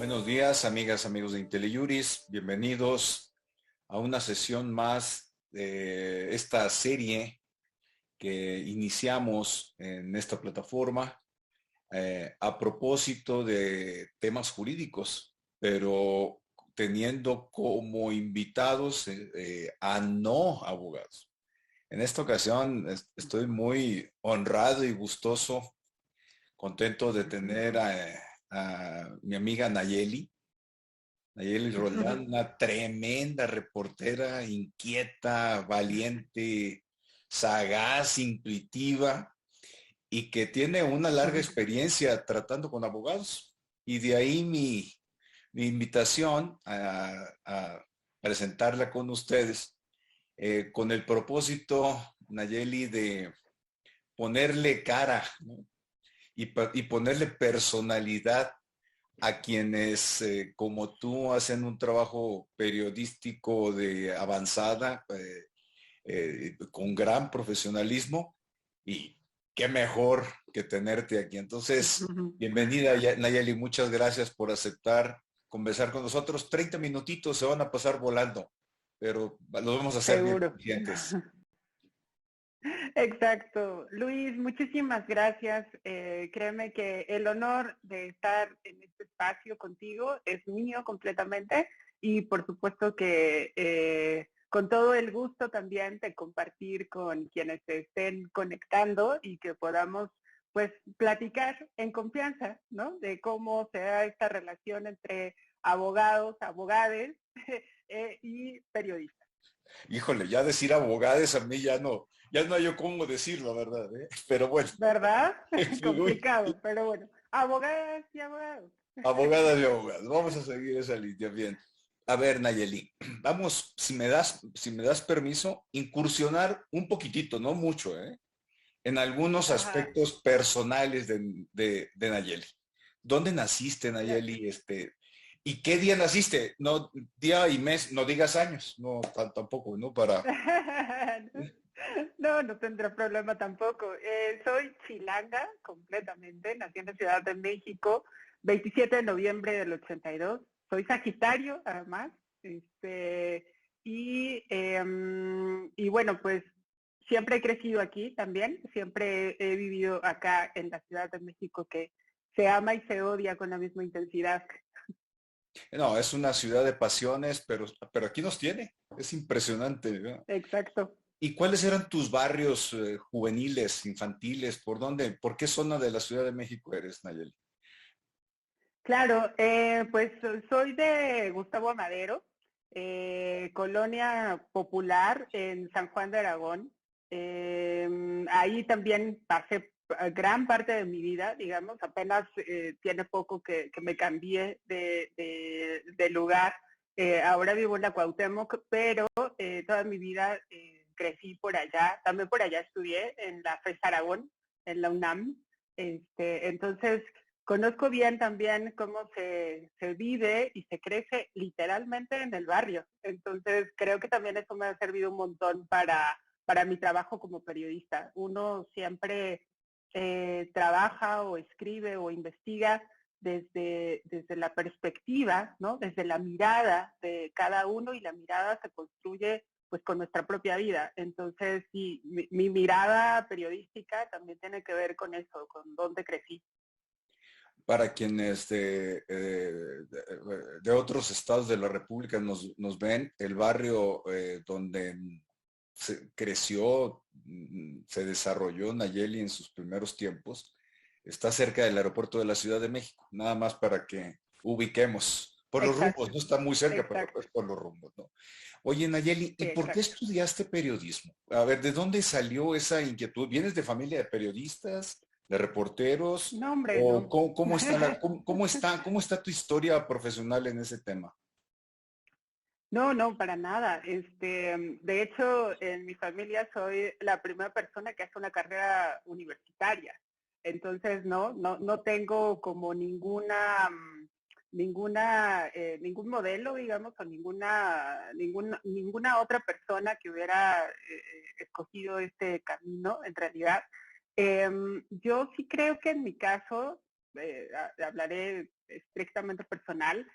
Buenos días, amigas, amigos de IntelliJuris. Bienvenidos a una sesión más de esta serie que iniciamos en esta plataforma a propósito de temas jurídicos, pero teniendo como invitados a no abogados. En esta ocasión estoy muy honrado y gustoso, contento de tener a mi amiga Nayeli Roldán, una tremenda reportera, inquieta, valiente, sagaz, intuitiva y que tiene una larga experiencia tratando con abogados. Y de ahí mi invitación a presentarla con ustedes, con el propósito, Nayeli, de ponerle cara, ¿no? Y ponerle personalidad a quienes, como tú, hacen un trabajo periodístico de avanzada, con gran profesionalismo, y qué mejor que tenerte aquí. Entonces, bienvenida, Nayeli, muchas gracias por aceptar conversar con nosotros. 30 minutitos se van a pasar volando, pero los vamos a hacer bien Seguro. eficientes. Exacto. Luis, muchísimas gracias. Créeme que el honor de estar en este espacio contigo es mío completamente y por supuesto que con todo el gusto también de compartir con quienes se estén conectando y que podamos pues platicar en confianza, ¿no? De cómo se da esta relación entre abogados, abogades y periodistas. Híjole, ya decir abogados a mí ya no hay yo cómo decirlo, ¿verdad? Pero bueno, ¿Verdad? Complicado, pero bueno. Abogadas y abogados. abogadas y abogados, vamos a seguir esa línea bien. A ver, Nayeli, vamos, si me das permiso, incursionar un poquitito, no mucho, en algunos Ajá, aspectos personales de Nayeli. ¿Dónde naciste, claro. Nayeli? ¿Y qué día naciste? No, día y mes, no digas años, no tampoco, ¿no? No, no tendré problema tampoco. Soy chilanga completamente, nací en la Ciudad de México, 27 de noviembre del 82. Soy Sagitario, además. Y bueno, pues siempre he crecido aquí también, siempre he vivido acá en la Ciudad de México que se ama y se odia con la misma intensidad. No, es una ciudad de pasiones, pero aquí nos tiene. Es impresionante, ¿no? Exacto. ¿Y cuáles eran tus barrios juveniles, infantiles? ¿Por dónde? ¿Por qué zona de la Ciudad de México eres, Nayeli? Claro, pues soy de Gustavo Amadero, colonia popular en San Juan de Aragón. Ahí también pasé gran parte de mi vida, digamos, apenas tiene poco que me cambié de lugar. Ahora vivo en la Cuauhtémoc, pero toda mi vida crecí por allá. También por allá estudié en la FES Aragón, en la UNAM. Entonces, conozco bien también cómo se vive y se crece literalmente en el barrio. Entonces, creo que también eso me ha servido un montón para mi trabajo como periodista. Uno siempre trabaja o escribe o investiga desde la perspectiva, ¿no? Desde la mirada de cada uno, y la mirada se construye pues con nuestra propia vida. Entonces, sí, mi mirada periodística también tiene que ver con eso, con dónde crecí. Para quienes de otros estados de la República nos ven, el barrio donde creció, se desarrolló Nayeli en sus primeros tiempos, está cerca del aeropuerto de la Ciudad de México, nada más para que ubiquemos por los rumbos, Exacto, no está muy cerca, pero exacto, es por los rumbos, ¿no? Oye, Nayeli, sí, ¿y por qué exacto. estudiaste periodismo? A ver, ¿de dónde salió esa inquietud? ¿Vienes de familia de periodistas, de reporteros? No, hombre, ¿O no. cómo está cómo está tu historia profesional en ese tema? No, no, para nada. De hecho, en mi familia soy la primera persona que hace una carrera universitaria. Entonces, no tengo como ningún modelo, digamos, o ninguna otra persona que hubiera escogido este camino, en realidad. Yo sí creo que en mi caso, hablaré estrictamente personal,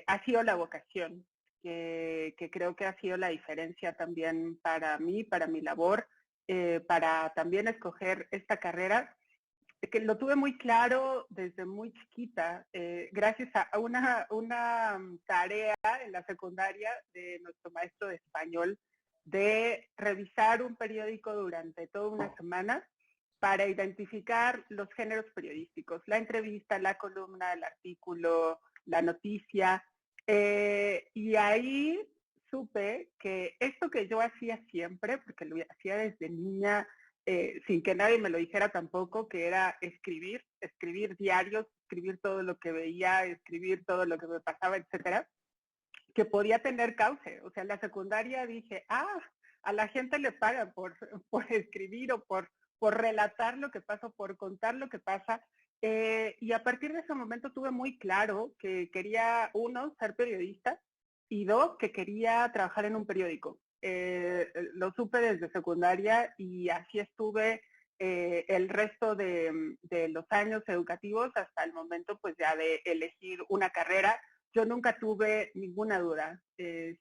ha sido la vocación, que creo que ha sido la diferencia también para mí, para mi labor, para también escoger esta carrera, que lo tuve muy claro desde muy chiquita, gracias a una tarea en la secundaria de nuestro maestro de español, de revisar un periódico durante toda una semana para identificar los géneros periodísticos, la entrevista, la columna, el artículo, la noticia, y ahí supe que esto que yo hacía siempre, porque lo hacía desde niña, sin que nadie me lo dijera tampoco, que era escribir diarios, escribir todo lo que veía, escribir todo lo que me pasaba, etcétera, que podía tener cauce. O sea, en la secundaria dije, a la gente le pagan por escribir o por relatar lo que pasa, por contar lo que pasa. Y a partir de ese momento tuve muy claro que quería, uno, ser periodista, y dos, que quería trabajar en un periódico. Lo supe desde secundaria y así estuve el resto de los años educativos hasta el momento pues ya de elegir una carrera. Yo nunca tuve ninguna duda,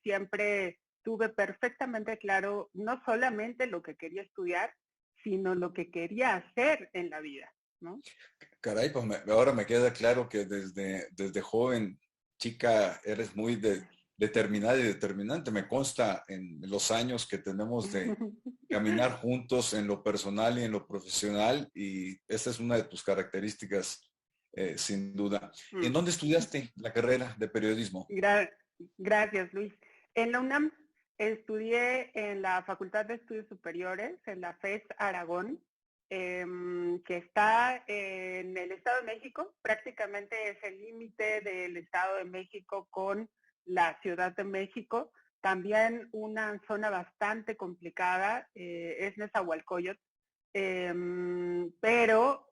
siempre tuve perfectamente claro no solamente lo que quería estudiar, sino lo que quería hacer en la vida, ¿no? Caray, pues ahora me queda claro que desde joven, chica, eres muy determinada y determinante. Me consta en los años que tenemos de caminar juntos en lo personal y en lo profesional, y esa es una de tus características, sin duda. ¿En dónde estudiaste la carrera de periodismo? Gracias, Luis. En la UNAM estudié en la Facultad de Estudios Superiores, en la FES Aragón, que está en el Estado de México. Prácticamente es el límite del Estado de México con la Ciudad de México. También una zona bastante complicada, es Nezahualcóyotl. Pero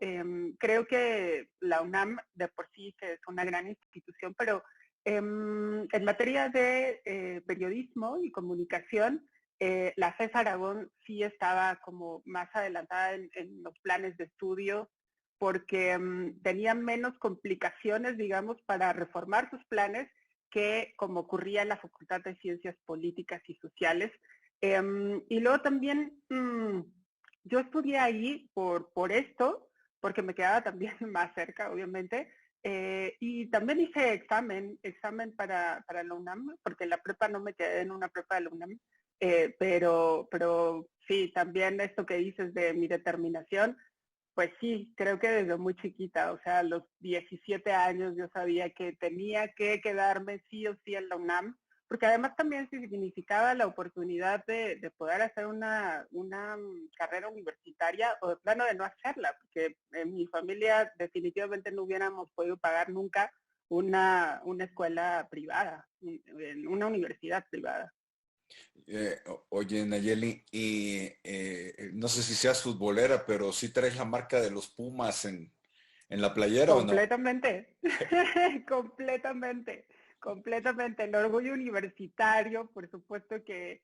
creo que la UNAM de por sí es una gran institución, pero en materia de periodismo y comunicación, la FES Aragón sí estaba como más adelantada en los planes de estudio porque tenía menos complicaciones, digamos, para reformar sus planes que como ocurría en la Facultad de Ciencias Políticas y Sociales. Y luego también yo estudié ahí por esto, porque me quedaba también más cerca, obviamente, y también hice examen para la UNAM, porque en la prepa no me quedé en una prepa de la UNAM, pero sí, también esto que dices de mi determinación, pues sí, creo que desde muy chiquita, o sea, a los 17 años yo sabía que tenía que quedarme sí o sí en la UNAM, porque además también significaba la oportunidad de poder hacer una carrera universitaria o de plano de no hacerla, porque en mi familia definitivamente no hubiéramos podido pagar nunca una escuela privada, una universidad privada. Oye, Nayeli, y no sé si seas futbolera, pero sí traes la marca de los Pumas en la playera, ¿o no? Completamente, completamente, completamente. El orgullo universitario, por supuesto que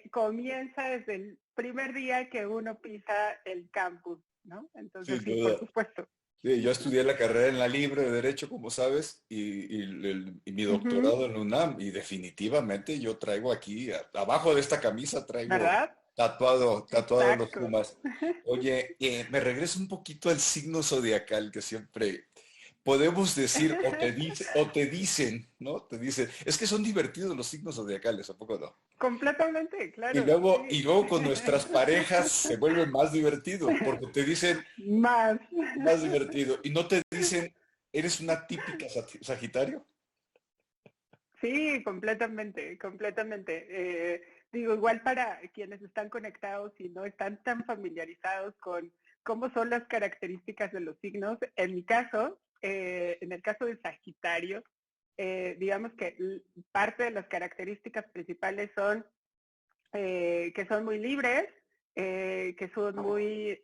comienza desde el primer día que uno pisa el campus, ¿no? Entonces Sin sí, duda. por supuesto. Sí, yo estudié la carrera en la Libre de Derecho, como sabes, y mi Ujú. doctorado en la UNAM, y definitivamente yo traigo aquí, abajo de esta camisa traigo ¿Verdad? tatuado los Exacto. Pumas. Oye, me regreso un poquito al signo zodiacal que siempre podemos decir, o te dicen, ¿no? Te dicen, es que son divertidos los signos zodiacales, ¿a poco no? Completamente, Y claro, luego, y sí. luego con nuestras parejas se vuelve más divertido, porque te dicen, Más. más divertido. Y no te dicen, eres una típica Sagitario. Sí, completamente, completamente. Digo, igual para quienes están conectados y no están tan familiarizados con cómo son las características de los signos, en mi caso, en el caso de Sagitario, digamos que parte de las características principales son que son muy libres, que son muy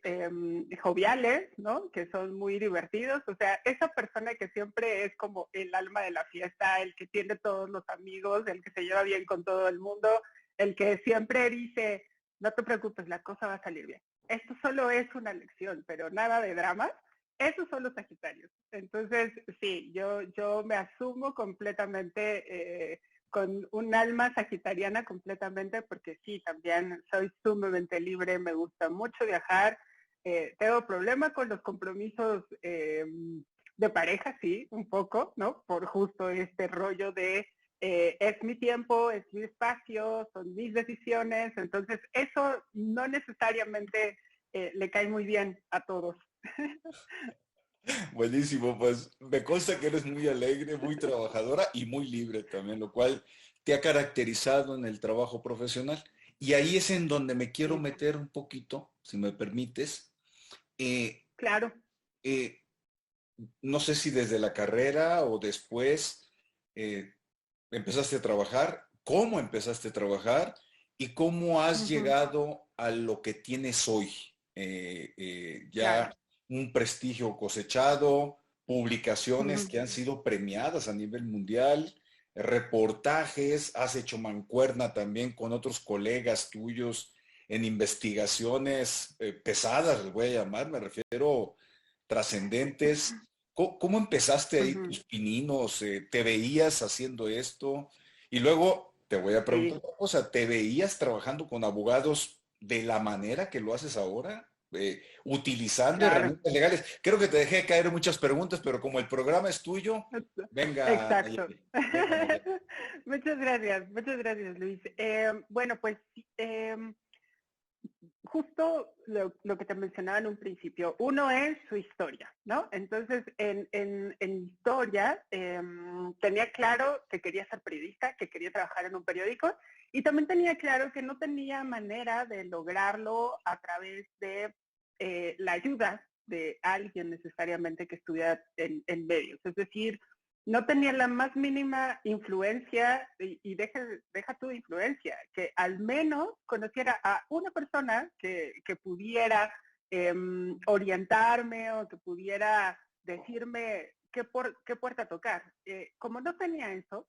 joviales, ¿no? Que son muy divertidos. O sea, esa persona que siempre es como el alma de la fiesta, el que tiene todos los amigos, el que se lleva bien con todo el mundo, el que siempre dice, no te preocupes, la cosa va a salir bien. Esto solo es una lección, pero nada de drama. esos son los Sagitarios. Entonces, sí, yo me asumo completamente con un alma sagitariana completamente, porque sí, también soy sumamente libre, me gusta mucho viajar, tengo problema con los compromisos de pareja, sí, un poco, ¿no? Por justo este rollo de es mi tiempo, es mi espacio, son mis decisiones, entonces eso no necesariamente le cae muy bien a todos. Buenísimo, pues me consta que eres muy alegre, muy trabajadora y muy libre también, lo cual te ha caracterizado en el trabajo profesional. Y ahí es en donde me quiero Sí, meter un poquito, si me permites. Eh, claro. eh, no sé si desde la carrera o después eh, empezaste a trabajar, cómo empezaste a trabajar y cómo has Ujú, llegado a lo que tienes hoy. claro. Ya un prestigio cosechado, publicaciones Ujú, que han sido premiadas a nivel mundial, reportajes, has hecho mancuerna también con otros colegas tuyos en investigaciones pesadas, les voy a llamar, me refiero trascendentes. ¿Cómo empezaste ahí ujú, tus pininos? ¿Te veías haciendo esto? Y luego te voy a preguntar sí. otra cosa, ¿te veías trabajando con abogados de la manera que lo haces ahora? Utilizando Claro. herramientas legales. Creo que te dejé caer muchas preguntas, pero como el programa es tuyo, venga, Exacto. Nayeli, venga, Nayeli. Muchas gracias, Luis. Bueno, pues justo lo que te mencionaba en un principio, uno es su historia, ¿no? Entonces, en historia, tenía claro que quería ser periodista, que quería trabajar en un periódico, y también tenía claro que no tenía manera de lograrlo a través de la ayuda de alguien necesariamente que estuviera en medios. Es decir, no tenía la más mínima influencia, y deja tu influencia, que al menos conociera a una persona que pudiera orientarme o que pudiera decirme qué puerta tocar. Como no tenía eso,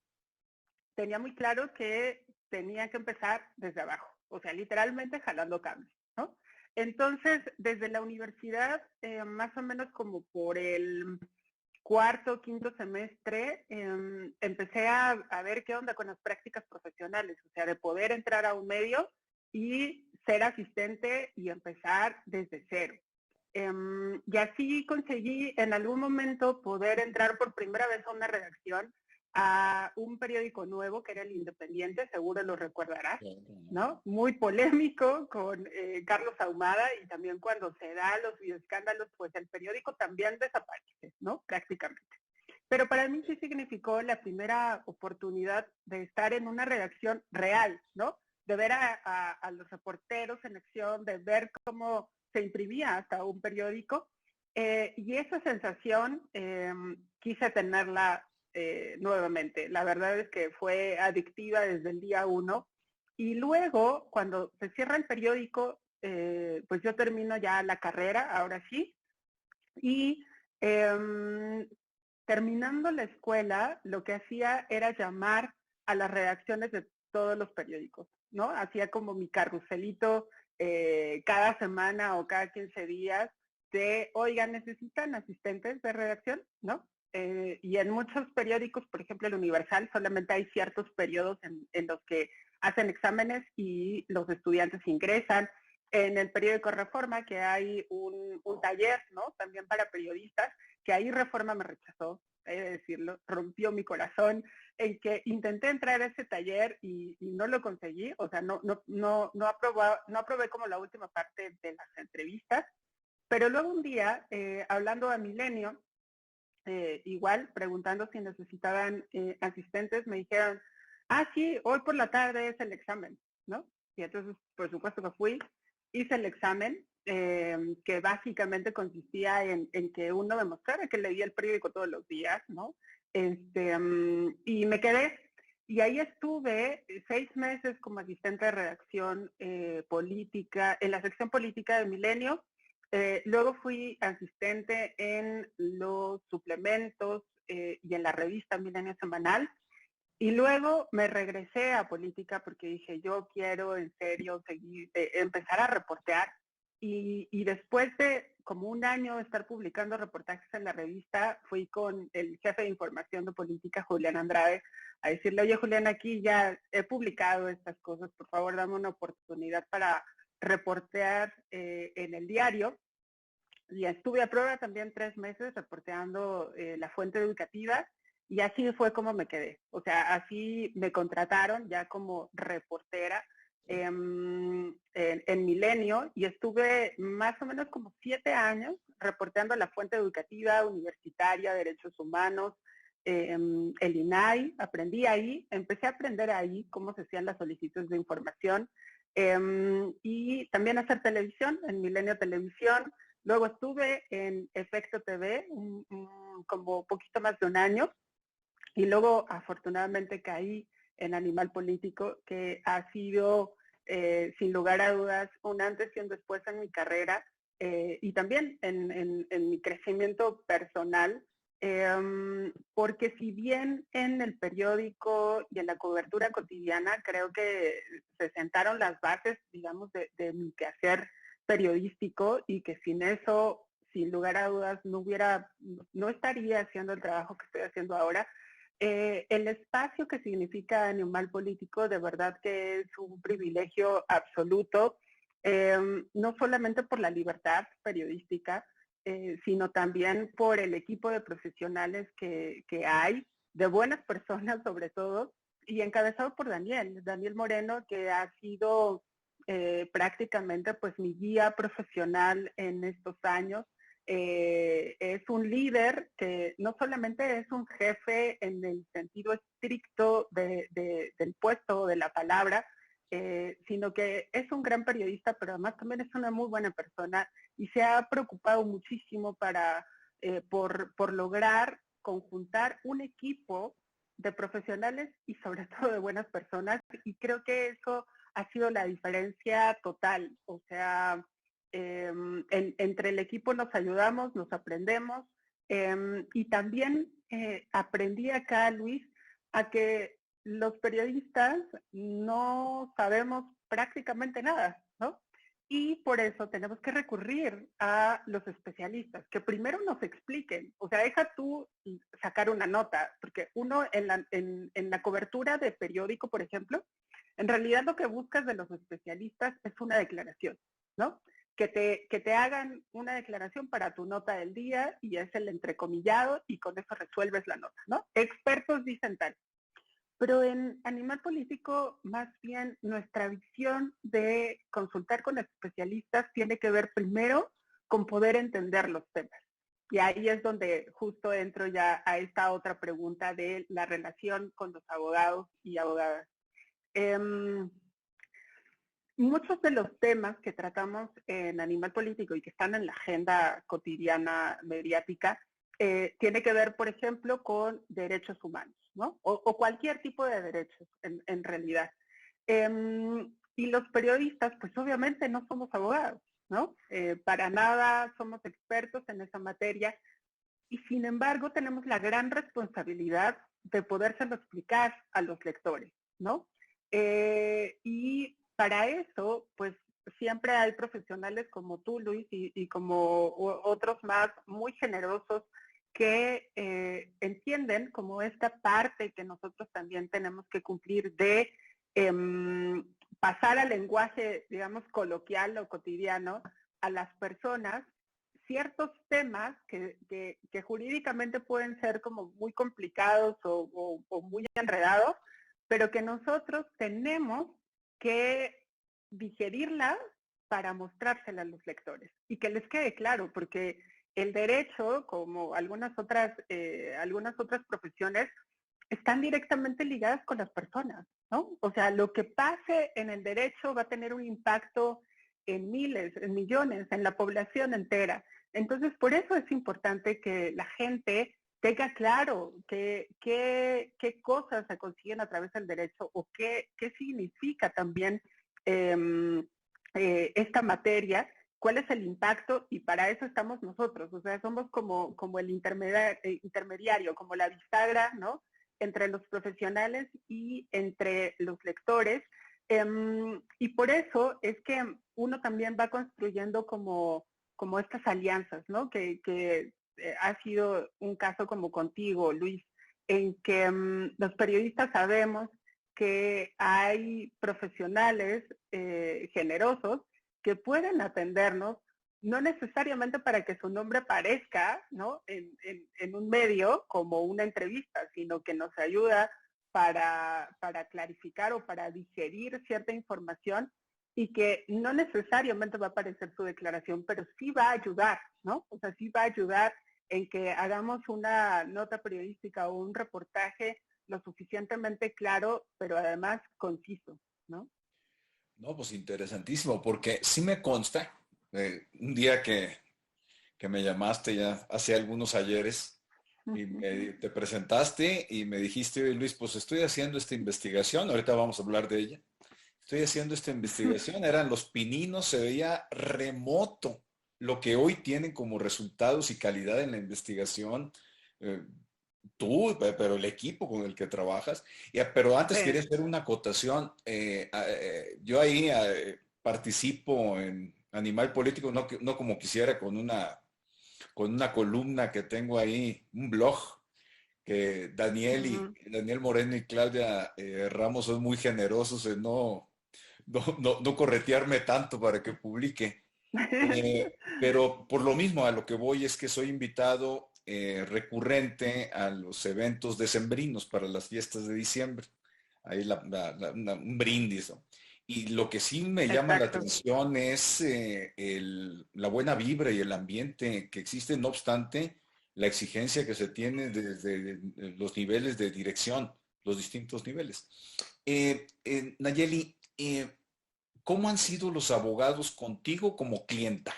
tenía muy claro que tenía que empezar desde abajo, o sea, literalmente jalando cables, ¿no? Entonces, desde la universidad, más o menos como por el cuarto, quinto semestre, empecé a ver qué onda con las prácticas profesionales, o sea, de poder entrar a un medio y ser asistente y empezar desde cero. Y así conseguí en algún momento poder entrar por primera vez a una redacción a un periódico nuevo que era El Independiente, seguro lo recordarás, ¿no? Muy polémico con Carlos Ahumada, y también cuando se da los videoescándalos, pues el periódico también desaparece, ¿no? Prácticamente. Pero para mí sí significó la primera oportunidad de estar en una redacción real, ¿no? De ver a los reporteros en acción, de ver cómo se imprimía hasta un periódico. Y esa sensación quise tenerla nuevamente. La verdad es que fue adictiva desde el día uno. Y luego, cuando se cierra el periódico, pues yo termino ya la carrera, ahora sí, y terminando la escuela, lo que hacía era llamar a las redacciones de todos los periódicos, ¿no? Hacía como mi carruselito cada semana o cada 15 días de, oigan, ¿necesitan asistentes de redacción? ¿No? Y en muchos periódicos, por ejemplo, el Universal, solamente hay ciertos periodos en los que hacen exámenes y los estudiantes ingresan. En el periódico Reforma, que hay un taller, ¿no? También para periodistas, que ahí Reforma me rechazó, he de decirlo, rompió mi corazón, en que intenté entrar a ese taller y no lo conseguí, o sea, no aprobé como la última parte de las entrevistas, pero luego un día, hablando a Milenio, igual preguntando si necesitaban asistentes, me dijeron, ah, sí, hoy por la tarde es el examen, ¿no? Y entonces, por supuesto que fui, hice el examen, que básicamente consistía en que uno demostrara que leía el periódico todos los días, ¿no? Y me quedé. Y ahí estuve 6 meses como asistente de redacción política, en la sección política de Milenio. Luego fui asistente en los suplementos y en la revista Milenio Semanal. Y luego me regresé a política porque dije, yo quiero en serio seguir, empezar a reportear. y después de como un año de estar publicando reportajes en la revista, fui con el jefe de información de política, Julián Andrade, a decirle, oye Julián, aquí ya he publicado estas cosas, por favor dame una oportunidad para reportear en el diario. Y estuve a prueba también 3 meses reporteando la fuente educativa y así fue como me quedé. O sea, así me contrataron ya como reportera en Milenio y estuve más o menos como 7 años reporteando la fuente educativa, universitaria, derechos humanos, el INAI. Aprendí ahí, empecé a aprender ahí cómo se hacían las solicitudes de información y también hacer televisión, en Milenio Televisión. Luego estuve en Efecto TV como poquito más de un año y luego afortunadamente caí en Animal Político, que ha sido sin lugar a dudas un antes y un después en mi carrera y también en mi crecimiento personal, porque si bien en el periódico y en la cobertura cotidiana creo que se sentaron las bases, digamos, de mi quehacer periodístico y que sin eso, sin lugar a dudas, no estaría haciendo el trabajo que estoy haciendo ahora. El espacio que significa Animal Político de verdad que es un privilegio absoluto, no solamente por la libertad periodística, sino también por el equipo de profesionales que hay, de buenas personas sobre todo, y encabezado por Daniel Moreno, que ha sido prácticamente pues mi guía profesional en estos años. Es un líder que no solamente es un jefe en el sentido estricto del puesto o de la palabra, sino que es un gran periodista, pero además también es una muy buena persona y se ha preocupado muchísimo por lograr conjuntar un equipo de profesionales y sobre todo de buenas personas, y creo que eso ha sido la diferencia total. O sea, entre el equipo nos ayudamos, nos aprendemos, y también aprendí acá, Luis, a que los periodistas no sabemos prácticamente nada, ¿no? Y por eso tenemos que recurrir a los especialistas, que primero nos expliquen. O sea, deja tú sacar una nota, porque uno en la cobertura de periódico, por ejemplo, en realidad lo que buscas de los especialistas es una declaración, ¿no? Que te hagan una declaración para tu nota del día y es el entrecomillado y con eso resuelves la nota, ¿no? Expertos dicen tal. Pero en Animal Político, más bien, nuestra visión de consultar con especialistas tiene que ver primero con poder entender los temas. Y ahí es donde justo entro ya a esta otra pregunta de la relación con los abogados y abogadas. Muchos de los temas que tratamos en Animal Político y que están en la agenda cotidiana mediática tiene que ver, por ejemplo, con derechos humanos, ¿no? O cualquier tipo de derechos, en realidad. Y los periodistas, pues obviamente no somos abogados, ¿no? Para nada somos expertos en esa materia y sin embargo tenemos la gran responsabilidad de podérselo explicar a los lectores, ¿no? Y para eso, pues siempre hay profesionales como tú, Luis, y como otros más muy generosos que entienden como esta parte que nosotros también tenemos que cumplir de pasar al lenguaje, digamos, coloquial o cotidiano a las personas ciertos temas que jurídicamente pueden ser como muy complicados o muy enredados, pero que nosotros tenemos que digerirlas para mostrárselas a los lectores y que les quede claro, porque el derecho, como algunas otras profesiones, están directamente ligadas con las personas, ¿no? O sea, lo que pase en el derecho va a tener un impacto en miles, en millones, en la población entera. Entonces, por eso es importante que la gente tenga claro qué cosas se consiguen a través del derecho o qué significa también esta materia, cuál es el impacto, y para eso estamos nosotros. O sea, somos como el intermediario, como la bisagra, ¿no?, entre los profesionales y entre los lectores, Y por eso es que uno también va construyendo como estas alianzas, ¿no? Que ha sido un caso como contigo, Luis, en que los periodistas sabemos que hay profesionales generosos que pueden atendernos, no necesariamente para que su nombre aparezca, ¿no? En un medio como una entrevista, sino que nos ayuda para clarificar o para digerir cierta información y que no necesariamente va a aparecer su declaración, pero sí va a ayudar, ¿no? O sea, sí va a ayudar en que hagamos una nota periodística o un reportaje lo suficientemente claro, pero además conciso, ¿no? No, pues interesantísimo, porque sí me consta, un día que me llamaste ya hace algunos ayeres y te presentaste y me dijiste, oye Luis, pues estoy haciendo esta investigación, ahorita vamos a hablar de ella, estoy haciendo esta investigación, eran los pininos, se veía remoto lo que hoy tienen como resultados y calidad en la investigación. eh, Tú, pero el equipo con el que trabajas. Pero antes quería Sí. hacer una acotación. Yo ahí participo en Animal Político, no, no como quisiera, con una columna que tengo ahí, un blog, que Daniel Moreno y Claudia Ramos son muy generosos en no corretearme tanto para que publique. Pero por lo mismo, a lo que voy es que soy invitado recurrente a los eventos decembrinos para las fiestas de diciembre. Ahí un brindis, ¿no? Y lo que sí me llama la Exacto. atención es la buena vibra y el ambiente que existe, no obstante la exigencia que se tiene desde los niveles de dirección, los distintos niveles. Nayeli, ¿cómo han sido los abogados contigo como clienta?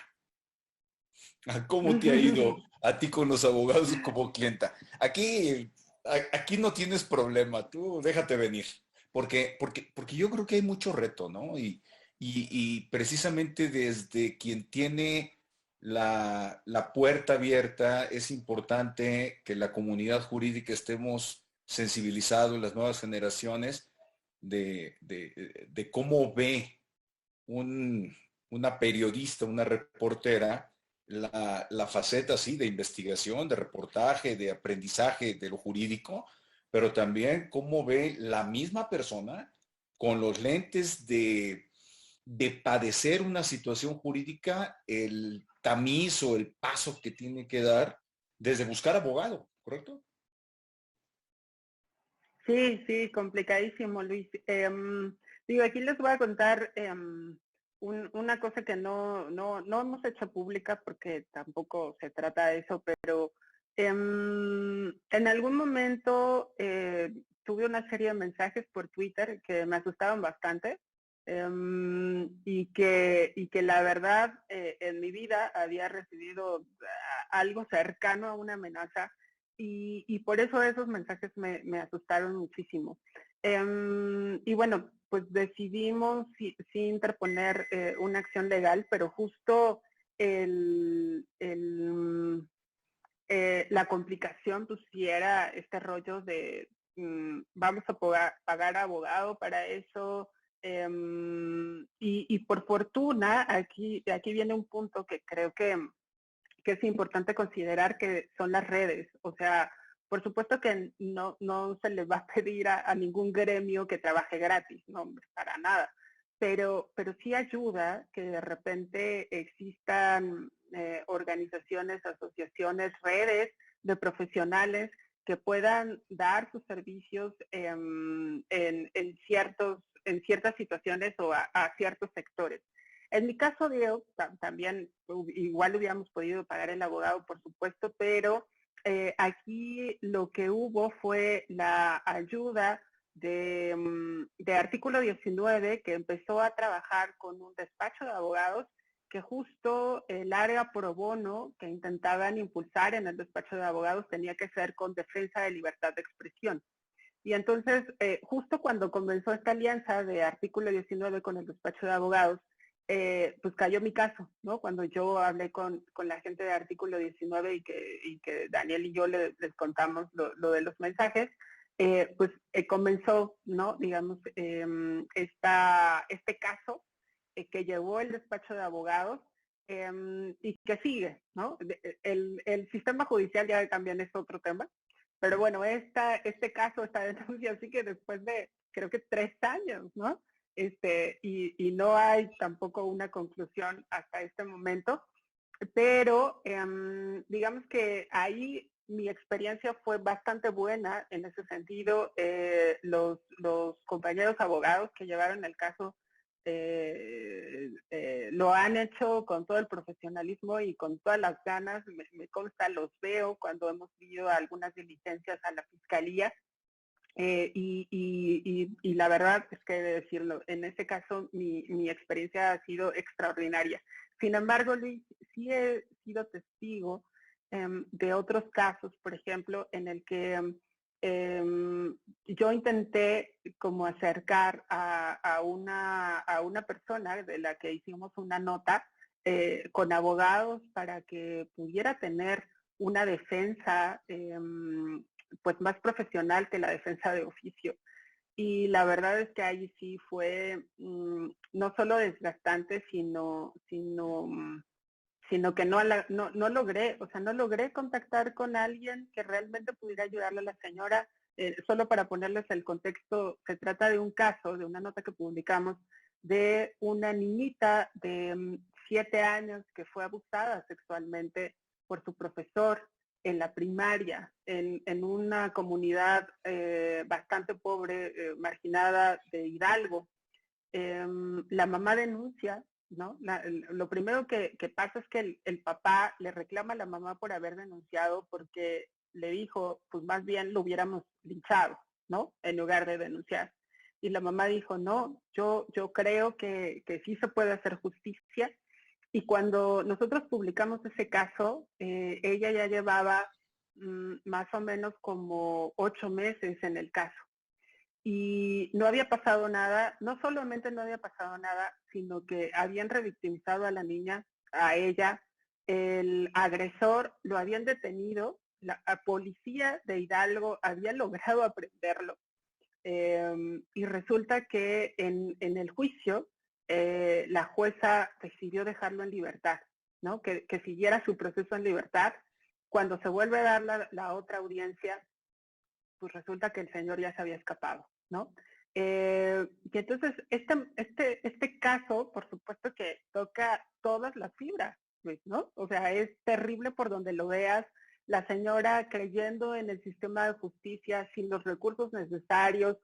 ¿Cómo te ha ido a ti con los abogados como clienta? Aquí no tienes problema, tú déjate venir, porque yo creo que hay mucho reto, ¿no? Y precisamente desde quien tiene la puerta abierta, es importante que la comunidad jurídica estemos sensibilizados, las nuevas generaciones, de cómo ve un- una periodista, una reportera, la faceta, sí, de investigación, de reportaje, de aprendizaje de lo jurídico, pero también cómo ve la misma persona con los lentes de padecer una situación jurídica, el tamiz o el paso que tiene que dar desde buscar abogado, ¿correcto? Sí, sí, complicadísimo, Luis. Digo, aquí les voy a contar una cosa que no hemos hecho pública porque tampoco se trata de eso, pero en algún momento tuve una serie de mensajes por Twitter que me asustaban bastante y que la verdad en mi vida había recibido algo cercano a una amenaza y por eso esos mensajes me asustaron muchísimo. Y bueno, pues decidimos sí interponer una acción legal, pero justo la complicación pues sí era este rollo de vamos a pagar abogado para eso. Y por fortuna, aquí viene un punto que creo que es importante considerar, que son las redes. O sea, por supuesto que no se les va a pedir a ningún gremio que trabaje gratis, no, hombre, para nada. Pero sí ayuda que de repente existan organizaciones, asociaciones, redes de profesionales que puedan dar sus servicios en ciertas situaciones o a ciertos sectores. En mi caso, Diego, también igual hubiéramos podido pagar el abogado, por supuesto, pero aquí lo que hubo fue la ayuda de Artículo 19, que empezó a trabajar con un despacho de abogados que justo el área pro bono que intentaban impulsar en el despacho de abogados tenía que ser con defensa de libertad de expresión. Y entonces, justo cuando comenzó esta alianza de Artículo 19 con el despacho de abogados, pues cayó mi caso, ¿no? Cuando yo hablé con la gente de Artículo 19 y que Daniel y yo les contamos lo de los mensajes, comenzó, ¿no? Digamos, este caso que llevó el despacho de abogados y que sigue, ¿no? El sistema judicial ya también es otro tema, pero bueno, este caso, esta denuncia, así que después de, creo que 3 años, ¿no? Y no hay tampoco una conclusión hasta este momento, pero digamos que ahí mi experiencia fue bastante buena en ese sentido. Los compañeros abogados que llevaron el caso lo han hecho con todo el profesionalismo y con todas las ganas. Me consta, los veo cuando hemos ido a algunas diligencias a la fiscalía. Y la verdad es que he de decirlo, en este caso mi experiencia ha sido extraordinaria. Sin embargo, Luis, sí he sido testigo de otros casos, por ejemplo, en el que yo intenté como acercar a una persona de la que hicimos una nota con abogados para que pudiera tener una defensa pues más profesional que la defensa de oficio. Y la verdad es que ahí sí fue no solo desgastante, sino que no logré, o sea, no logré contactar con alguien que realmente pudiera ayudarle a la señora. Solo para ponerles el contexto, se trata de un caso, de una nota que publicamos, de una niñita de 7 años que fue abusada sexualmente por su profesor en la primaria, en una comunidad bastante pobre, marginada de Hidalgo. La mamá denuncia, ¿no? Lo primero que pasa es que el papá le reclama a la mamá por haber denunciado porque le dijo, pues más bien lo hubiéramos linchado, ¿no? En lugar de denunciar. Y la mamá dijo, no, yo creo que sí se puede hacer justicia. Y cuando nosotros publicamos ese caso, ella ya llevaba más o menos como 8 meses en el caso. Y no había pasado nada, no solamente no había pasado nada, sino que habían revictimizado a la niña, a ella, el agresor lo habían detenido, la policía de Hidalgo había logrado aprenderlo. Y resulta que en el juicio la jueza decidió dejarlo en libertad, ¿no? Que siguiera su proceso en libertad. Cuando se vuelve a dar la otra audiencia, pues resulta que el señor ya se había escapado, ¿no? Y entonces este caso, por supuesto que toca todas las fibras, ¿no? O sea, es terrible por donde lo veas. La señora creyendo en el sistema de justicia sin los recursos necesarios,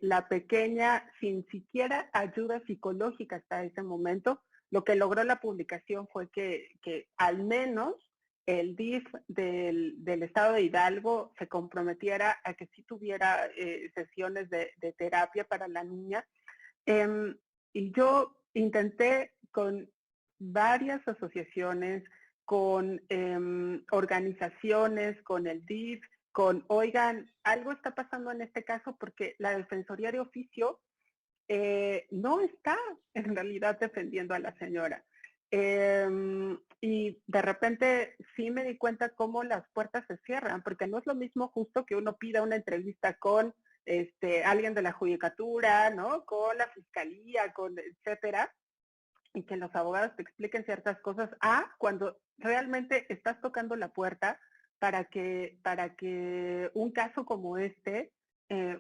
la pequeña sin siquiera ayuda psicológica hasta ese momento. Lo que logró la publicación fue que al menos el DIF del estado de Hidalgo se comprometiera a que sí tuviera sesiones de terapia para la niña. Y yo intenté con varias asociaciones, con organizaciones, con el DIF, oigan, algo está pasando en este caso porque la Defensoría de Oficio no está en realidad defendiendo a la señora. Y de repente sí me di cuenta cómo las puertas se cierran, porque no es lo mismo justo que uno pida una entrevista con alguien de la judicatura, ¿no? Con la fiscalía, con etcétera, y que los abogados te expliquen ciertas cosas, cuando realmente estás tocando la puerta para que un caso como este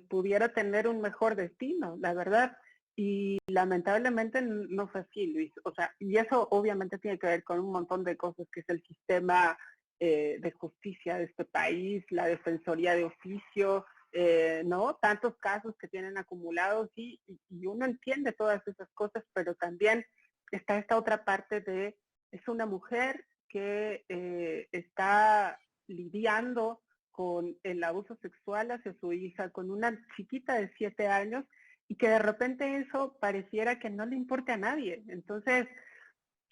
pudiera tener un mejor destino, la verdad. Y lamentablemente no fue así, Luis. O sea, y eso obviamente tiene que ver con un montón de cosas, que es el sistema de justicia de este país, la defensoría de oficio, ¿no? Tantos casos que tienen acumulados y uno entiende todas esas cosas, pero también está esta otra parte de, es una mujer que está lidiando con el abuso sexual hacia su hija, con una chiquita de 7 años, y que de repente eso pareciera que no le importe a nadie. Entonces,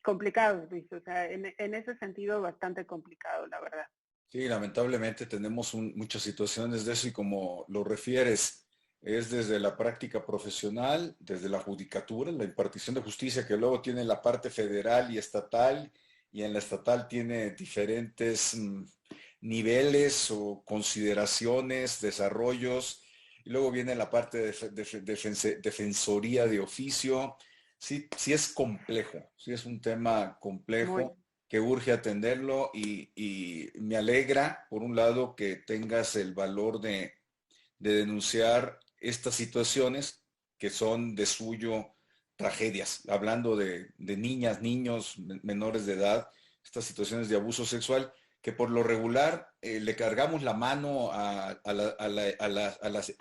complicado, Luis, o sea, en ese sentido bastante complicado, la verdad. Sí, lamentablemente tenemos muchas situaciones de eso y como lo refieres, es desde la práctica profesional, desde la judicatura, la impartición de justicia, que luego tiene la parte federal y estatal, y en la estatal tiene diferentes niveles o consideraciones, desarrollos, y luego viene la parte de defensoría de oficio. Sí, sí es complejo, sí es un tema Muy. complejo que urge atenderlo y me alegra, por un lado, que tengas el valor de denunciar estas situaciones que son de suyo tragedias, hablando de niñas, niños, menores de edad, estas situaciones de abuso sexual, que por lo regular le cargamos la mano a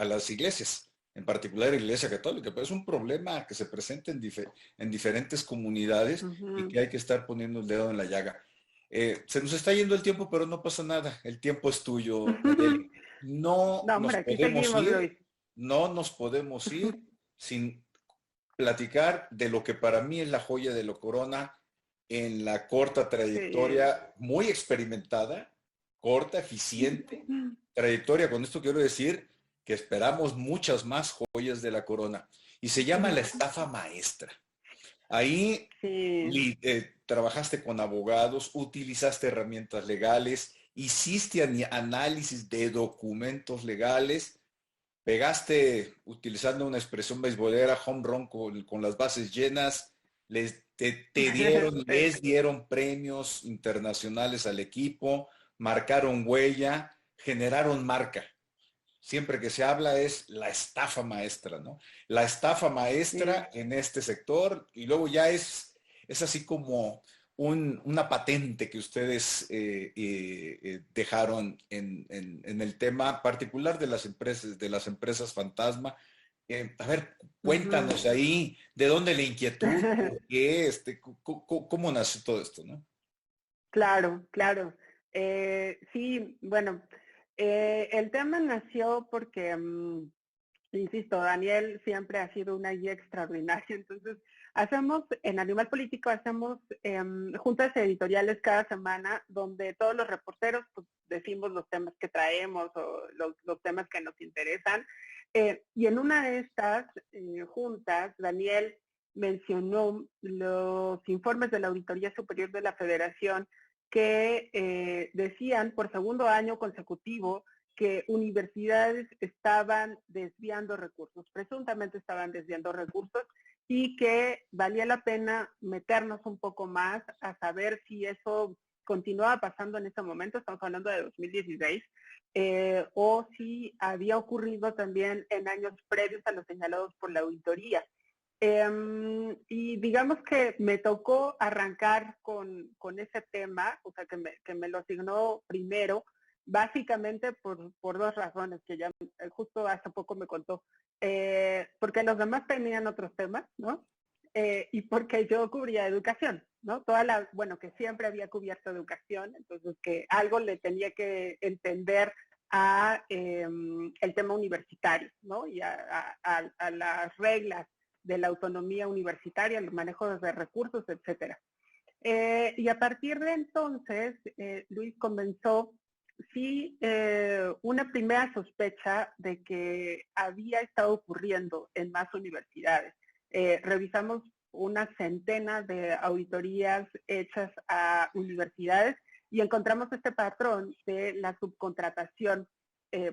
las iglesias, en particular la Iglesia Católica, pero es un problema que se presenta en diferentes comunidades y Ujú. que hay que estar poniendo el dedo en la llaga. Se nos está yendo el tiempo, pero no pasa nada. El tiempo es tuyo, Nayeli. No No, nos hombre, aquí podemos seguimos, ir, Luis. no nos podemos ir sin platicar de lo que para mí es la joya de la corona en la corta Sí. trayectoria, muy experimentada, corta, eficiente trayectoria. Con esto quiero decir que esperamos muchas más joyas de la corona. Y se llama la estafa maestra. Ahí Sí. trabajaste con abogados, utilizaste herramientas legales, hiciste análisis de documentos legales, pegaste, utilizando una expresión beisbolera, home run con las bases llenas, Sí. les dieron premios internacionales al equipo, marcaron huella, generaron marca. Siempre que se habla es la estafa maestra, ¿no? La estafa Sí. maestra en este sector y luego ya es así como una patente que ustedes dejaron en el tema particular de las empresas fantasma. A ver, Ujú. cuéntanos ahí, ¿de dónde la inquietud? ¿Por qué? ¿Cómo nació todo esto, no? Claro, claro. Sí, bueno, el tema nació porque, insisto, Daniel siempre ha sido una guía extraordinaria. Entonces, en Animal Político, hacemos juntas editoriales cada semana donde todos los reporteros pues, decimos los temas que traemos o los temas que nos interesan. Y en una de estas juntas, Daniel mencionó los informes de la Auditoría Superior de la Federación que decían por segundo año consecutivo que universidades estaban desviando recursos, presuntamente estaban desviando recursos y que valía la pena meternos un poco más a saber si eso continuaba pasando en ese momento, estamos hablando de 2016, o si había ocurrido también en años previos a los señalados por la auditoría. Y digamos que me tocó arrancar con ese tema, o sea, que me lo asignó primero, básicamente por dos razones, que ya justo hace poco me contó. Porque los demás tenían otros temas, ¿no? Y porque yo cubría educación, ¿no? Bueno, que siempre había cubierto educación, entonces que algo le tenía que entender a el tema universitario, ¿no? Y a las reglas de la autonomía universitaria, el manejo de recursos, etcétera. Y a partir de entonces, Luis comenzó sí una primera sospecha de que había estado ocurriendo en más universidades. Revisamos una centena de auditorías hechas a universidades y encontramos este patrón de la subcontratación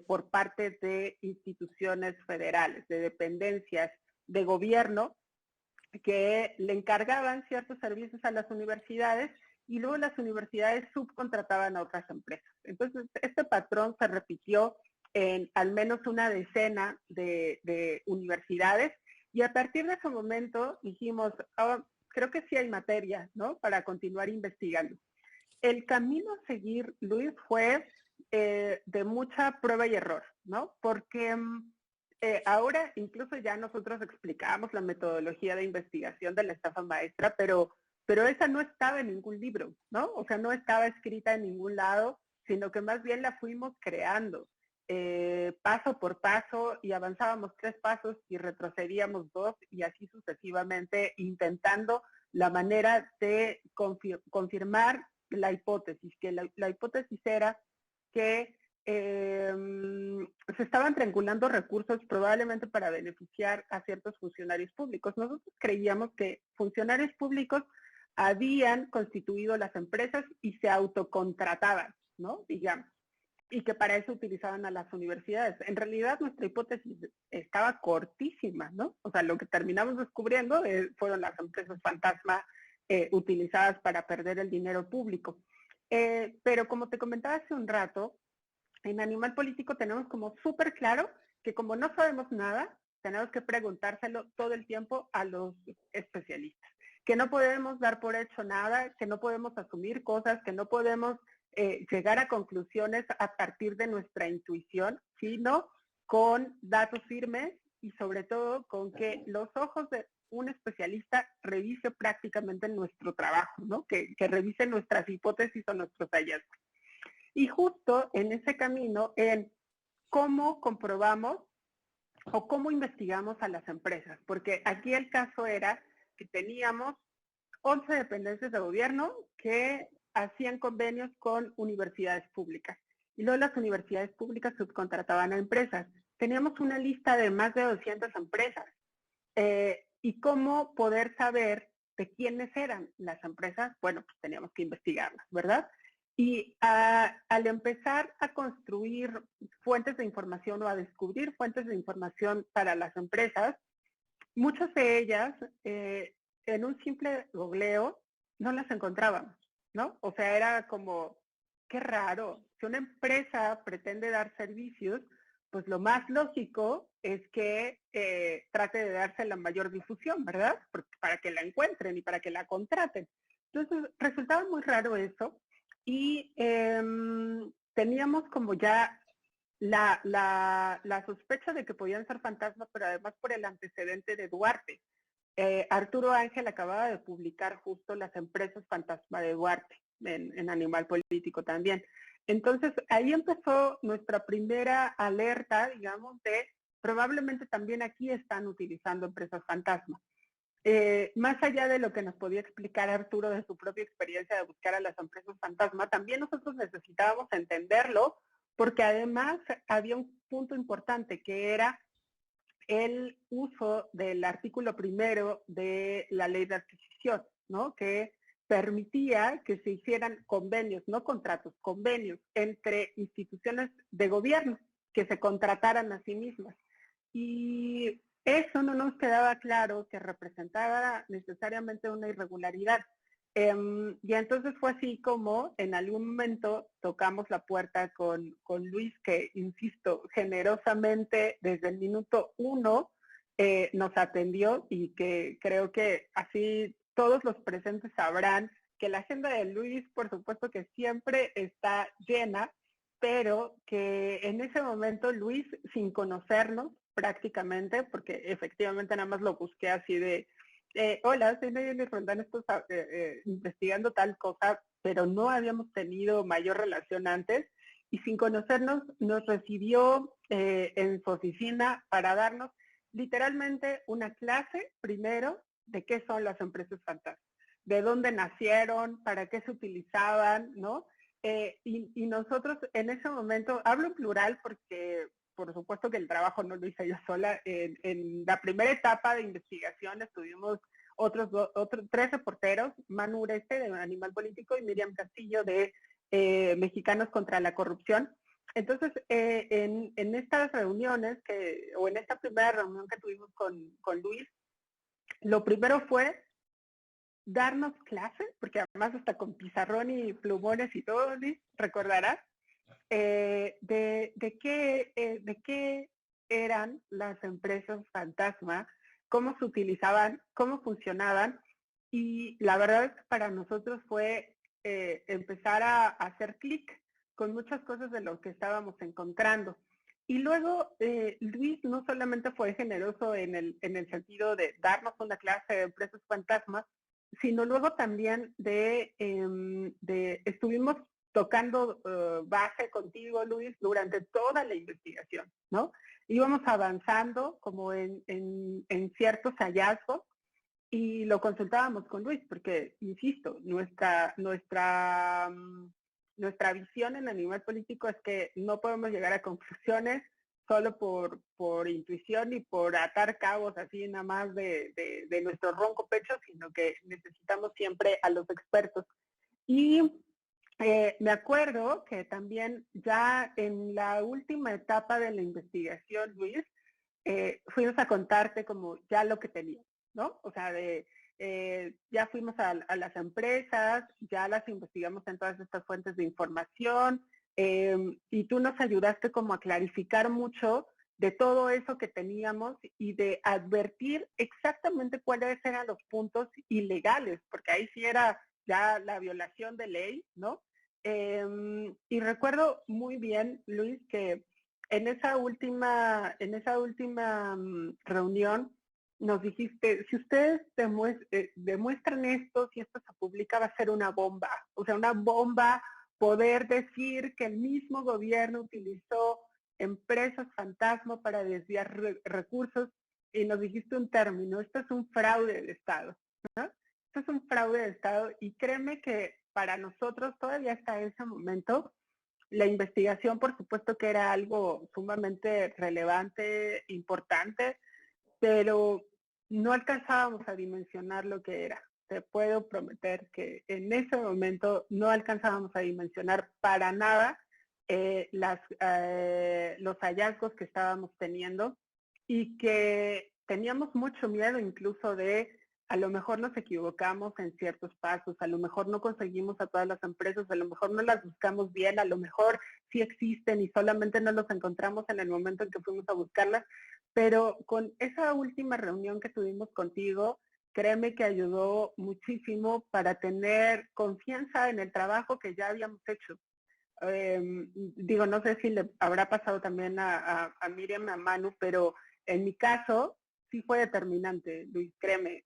por parte de instituciones federales, de dependencias de gobierno que le encargaban ciertos servicios a las universidades y luego las universidades subcontrataban a otras empresas. Entonces, este patrón se repitió en al menos una decena de universidades y a partir de ese momento dijimos, oh, creo que sí hay materia, ¿no? Para continuar investigando. El camino a seguir, Luis, fue de mucha prueba y error, ¿no? Porque ahora incluso ya nosotros explicamos la metodología de investigación de la estafa maestra, pero esa no estaba en ningún libro, ¿no? O sea, no estaba escrita en ningún lado, sino que más bien la fuimos creando paso por paso y avanzábamos 3 pasos y retrocedíamos 2 y así sucesivamente intentando la manera de confirmar la hipótesis, que la hipótesis era que se estaban triangulando recursos probablemente para beneficiar a ciertos funcionarios públicos. Nosotros creíamos que funcionarios públicos habían constituido las empresas y se autocontrataban, ¿no? Digamos. y que para eso utilizaban a las universidades. En realidad nuestra hipótesis estaba cortísima, ¿no? O sea, lo que terminamos descubriendo fueron las empresas fantasma utilizadas para perder el dinero público. Pero como te comentaba hace un rato, en Animal Político tenemos como súper claro que como no sabemos nada, tenemos que preguntárselo todo el tiempo a los especialistas. Que no podemos dar por hecho nada, que no podemos asumir cosas, que no podemos llegar a conclusiones a partir de nuestra intuición, sino con datos firmes y sobre todo con que los ojos de un especialista revise prácticamente nuestro trabajo, ¿no? Que revise nuestras hipótesis o nuestros hallazgos. Y justo en ese camino, en cómo comprobamos o cómo investigamos a las empresas, porque aquí el caso era que teníamos 11 dependencias de gobierno que hacían convenios con universidades públicas. Y luego las universidades públicas subcontrataban a empresas. Teníamos una lista de más de 200 empresas. ¿Y cómo poder saber de quiénes eran las empresas? Bueno, pues teníamos que investigarlas, ¿verdad? Y al empezar a construir fuentes de información o a descubrir fuentes de información para las empresas, muchas de ellas, en un simple googleo, no las encontrábamos, ¿no? O sea, era como, qué raro, si una empresa pretende dar servicios, pues lo más lógico es que trate de darse la mayor difusión, ¿verdad? Para que la encuentren y para que la contraten. Entonces, resultaba muy raro eso y teníamos como ya la sospecha de que podían ser fantasmas, pero además por el antecedente de Duarte. Arturo Ángel acababa de publicar justo las empresas fantasma de Duarte en Animal Político también. Entonces, ahí empezó nuestra primera alerta, digamos, de probablemente también aquí están utilizando empresas fantasma. Más allá de lo que nos podía explicar Arturo de su propia experiencia de buscar a las empresas fantasma, también nosotros necesitábamos entenderlo, porque además había un punto importante que era el uso del artículo primero de la ley de adquisición, ¿no? Que permitía que se hicieran convenios, no contratos, convenios entre instituciones de gobierno que se contrataran a sí mismas. Y eso no nos quedaba claro que representara necesariamente una irregularidad. Y entonces fue así como en algún momento tocamos la puerta con Luis, que, insisto, generosamente desde el minuto 1 nos atendió y que creo que así todos los presentes sabrán que la agenda de Luis, por supuesto que siempre está llena, pero que en ese momento Luis, sin conocernos prácticamente, porque efectivamente nada más lo busqué así de hola, soy Nayeli Roldán, estoy investigando tal cosa, pero no habíamos tenido mayor relación antes, y sin conocernos nos recibió en su oficina para darnos literalmente una clase primero de qué son las empresas fantasmas, de dónde nacieron, para qué se utilizaban, ¿no? Y nosotros en ese momento, hablo en plural porque por supuesto que el trabajo no lo hice yo sola. En la primera etapa de investigación estuvimos otros 3 reporteros, Manu Ureste de Animal Político y Miriam Castillo de Mexicanos contra la Corrupción. Entonces, en estas reuniones, o en esta primera reunión que tuvimos con Luis, lo primero fue darnos clases, porque además hasta con pizarrón y plumones y todo, Luis, recordarás, de qué eran las empresas fantasma, cómo se utilizaban, cómo funcionaban, y la verdad es que para nosotros fue empezar a hacer clic con muchas cosas de lo que estábamos encontrando. Y luego Luis no solamente fue generoso en el sentido de darnos una clase de empresas fantasmas, sino luego también estuvimos tocando base contigo, Luis, durante toda la investigación, ¿no? Íbamos avanzando como en ciertos hallazgos y lo consultábamos con Luis, porque, insisto, nuestra visión en Animal Político es que no podemos llegar a conclusiones solo por intuición y por atar cabos así nada más de nuestro ronco pecho, sino que necesitamos siempre a los expertos. Y Me acuerdo que también ya en la última etapa de la investigación, Luis, fuimos a contarte como ya lo que teníamos, ¿no? O sea, ya fuimos a las empresas, ya las investigamos en todas estas fuentes de información, y tú nos ayudaste como a clarificar mucho de todo eso que teníamos y de advertir exactamente cuáles eran los puntos ilegales, porque ahí sí era ya la violación de ley, ¿no? Y recuerdo muy bien, Luis, que en esa última reunión nos dijiste, si ustedes demuestran esto, si esto se publica, va a ser una bomba. O sea, una bomba, poder decir que el mismo gobierno utilizó empresas fantasma para desviar recursos, y nos dijiste un término, esto es un fraude de Estado, ¿no? Esto es un fraude de Estado, y créeme que para nosotros todavía hasta ese momento la investigación, por supuesto que era algo sumamente relevante, importante, pero no alcanzábamos a dimensionar lo que era. Te puedo prometer que en ese momento no alcanzábamos a dimensionar para nada los hallazgos que estábamos teniendo, y que teníamos mucho miedo incluso de a lo mejor nos equivocamos en ciertos pasos, a lo mejor no conseguimos a todas las empresas, a lo mejor no las buscamos bien, a lo mejor sí existen y solamente no los encontramos en el momento en que fuimos a buscarlas, pero con esa última reunión que tuvimos contigo, créeme que ayudó muchísimo para tener confianza en el trabajo que ya habíamos hecho. Digo, no sé si le habrá pasado también a Miriam, a Manu, pero en mi caso sí fue determinante, Luis, créeme,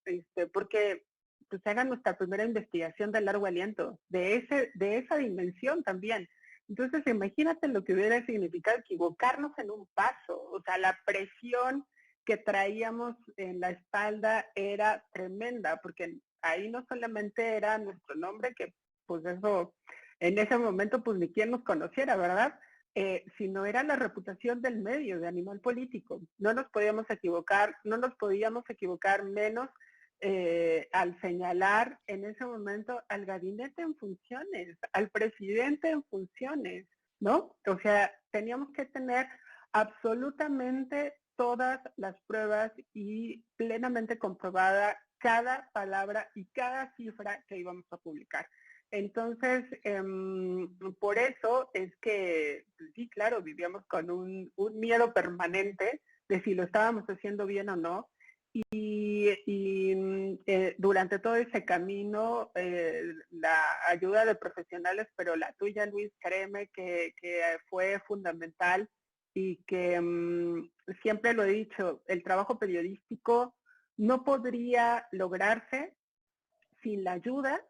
porque pues hagan nuestra primera investigación de largo aliento, de esa dimensión también. Entonces, imagínate lo que hubiera significado equivocarnos en un paso, o sea, la presión que traíamos en la espalda era tremenda, porque ahí no solamente era nuestro nombre, que pues eso en ese momento pues ni quien nos conociera, ¿verdad? Sino era la reputación del medio, de Animal Político. No nos podíamos equivocar, no nos podíamos equivocar menos al señalar en ese momento al gabinete en funciones, al presidente en funciones, ¿no? O sea, teníamos que tener absolutamente todas las pruebas y plenamente comprobada cada palabra y cada cifra que íbamos a publicar. Entonces, por eso es que, sí, claro, vivíamos con un miedo permanente de si lo estábamos haciendo bien o no. Y durante todo ese camino, la ayuda de profesionales, pero la tuya, Luis, créeme que fue fundamental, y que siempre lo he dicho, el trabajo periodístico no podría lograrse sin la ayuda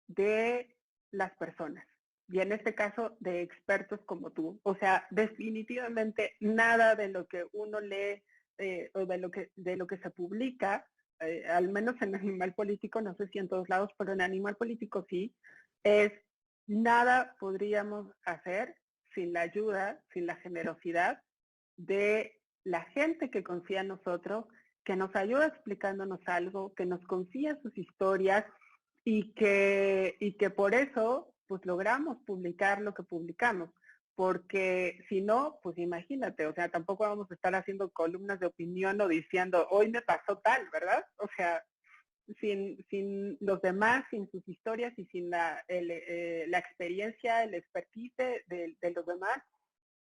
de las personas, y en este caso de expertos como tú. O sea, definitivamente nada de lo que uno lee o de lo que se publica, al menos en Animal Político, no sé si en todos lados, pero en Animal Político sí, es nada podríamos hacer sin la ayuda, sin la generosidad de la gente que confía en nosotros, que nos ayuda explicándonos algo, que nos confía sus historias, y que por eso pues logramos publicar lo que publicamos, porque si no, pues imagínate, o sea, tampoco vamos a estar haciendo columnas de opinión o diciendo, hoy me pasó tal, ¿verdad? O sea, sin los demás, sin sus historias y sin la experiencia, el expertise de los demás,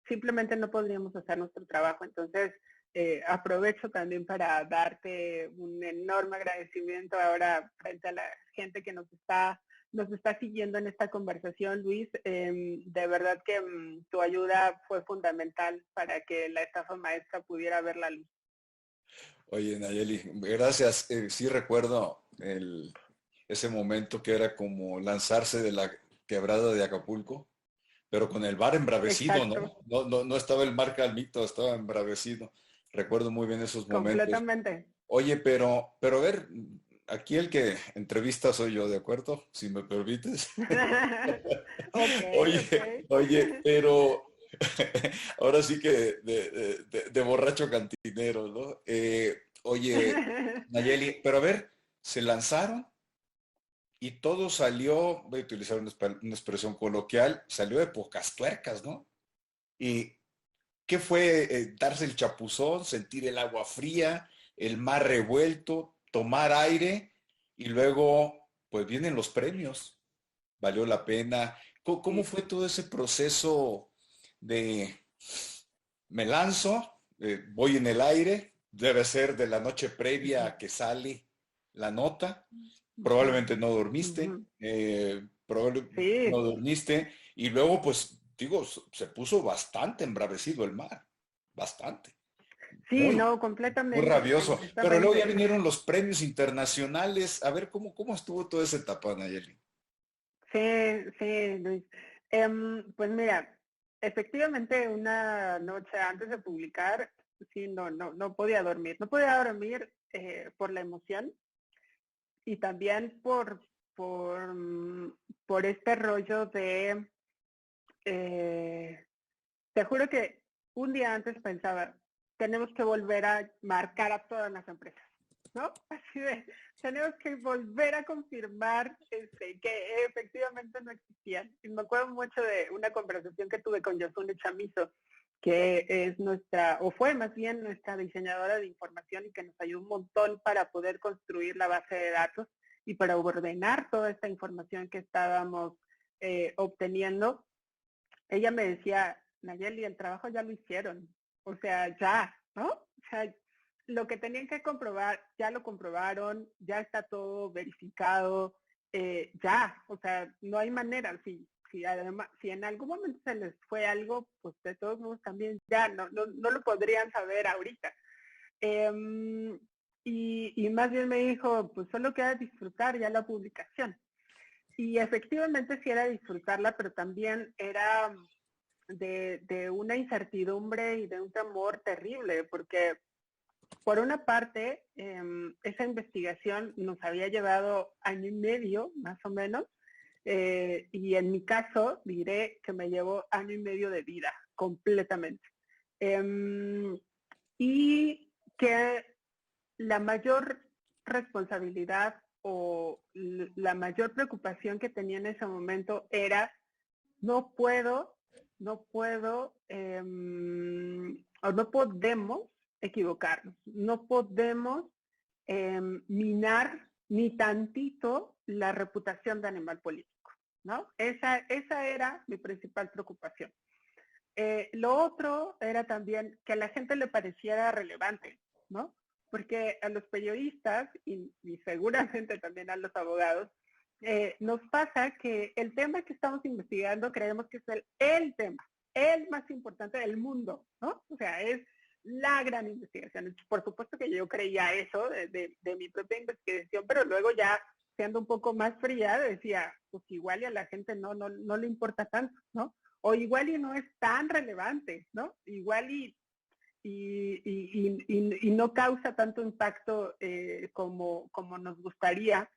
simplemente no podríamos hacer nuestro trabajo. Entonces, aprovecho también para darte un enorme agradecimiento ahora frente a la gente que nos está siguiendo en esta conversación, Luis. De verdad que tu ayuda fue fundamental para que la estafa maestra pudiera ver la luz. Oye, Nayeli, gracias. Sí recuerdo ese momento que era como lanzarse de la quebrada de Acapulco, pero con el mar embravecido, ¿no? Exacto, No estaba el mar calmito, estaba embravecido. Recuerdo muy bien esos momentos. completamente. Oye, pero a ver, aquí el que entrevista soy yo, ¿de acuerdo? Si me permites. Ok, Oye, ok. oye, pero ahora sí que de borracho cantinero, ¿no? Oye, Nayeli, pero a ver, se lanzaron y todo salió, voy a utilizar una expresión coloquial, salió de pocas tuercas, ¿no? ¿Y qué fue darse el chapuzón, sentir el agua fría, el mar revuelto, tomar aire y luego pues vienen los premios? ¿Valió la pena? ¿Cómo Sí. fue todo ese proceso de me lanzo, voy en el aire, debe ser de la noche previa Ujú, a que sale la nota, ujú, probablemente no ujú. dormiste, no Sí, dormiste, y luego pues digo, se puso bastante embravecido el mar, bastante, sí, muy, no, muy completamente, rabioso, pero luego ya completamente. vinieron los premios internacionales, a ver cómo estuvo toda esa etapa, Nayeli. Sí, sí, Luis. Pues mira, efectivamente una noche antes de publicar, sí, no podía dormir. No podía dormir por la emoción y también por este rollo de, eh, te juro que un día antes pensaba, tenemos que volver a marcar a todas las empresas, ¿no? Así de, tenemos que volver a confirmar que efectivamente no existían. Y me acuerdo mucho de una conversación que tuve con Yasune Chamizo, que es nuestra, o fue más bien nuestra diseñadora de información y que nos ayudó un montón para poder construir la base de datos y para ordenar toda esta información que estábamos obteniendo. Ella me decía, Nayeli, el trabajo ya lo hicieron, o sea, ya, ¿no? O sea, lo que tenían que comprobar, ya lo comprobaron, ya está todo verificado, ya, o sea, no hay manera, además, si en algún momento se les fue algo, pues de todos modos también ya, no lo podrían saber ahorita. Eh, y más bien me dijo, pues solo queda disfrutar ya la publicación. Y efectivamente sí era disfrutarla, pero también era de una incertidumbre y de un temor terrible, porque por una parte, esa investigación nos había llevado año y medio, más o menos, y en mi caso diré que me llevó año y medio de vida, completamente. Y que la mayor responsabilidad o la mayor preocupación que tenía en ese momento era no puedo, no puedo, o no podemos equivocarnos, no podemos minar ni tantito la reputación de animal político, ¿no? Esa era mi principal preocupación. Lo otro era también que a la gente le pareciera relevante, ¿no? Porque a los periodistas y seguramente también a los abogados, nos pasa que el tema que estamos investigando creemos que es el tema, el más importante del mundo, ¿no? O sea, es la gran investigación. Por supuesto que yo creía eso de mi propia investigación, pero luego ya siendo un poco más fría, decía, pues igual y a la gente no le importa tanto, ¿no? O igual y no es tan relevante, ¿no? Igual y no causa tanto impacto como nos gustaría.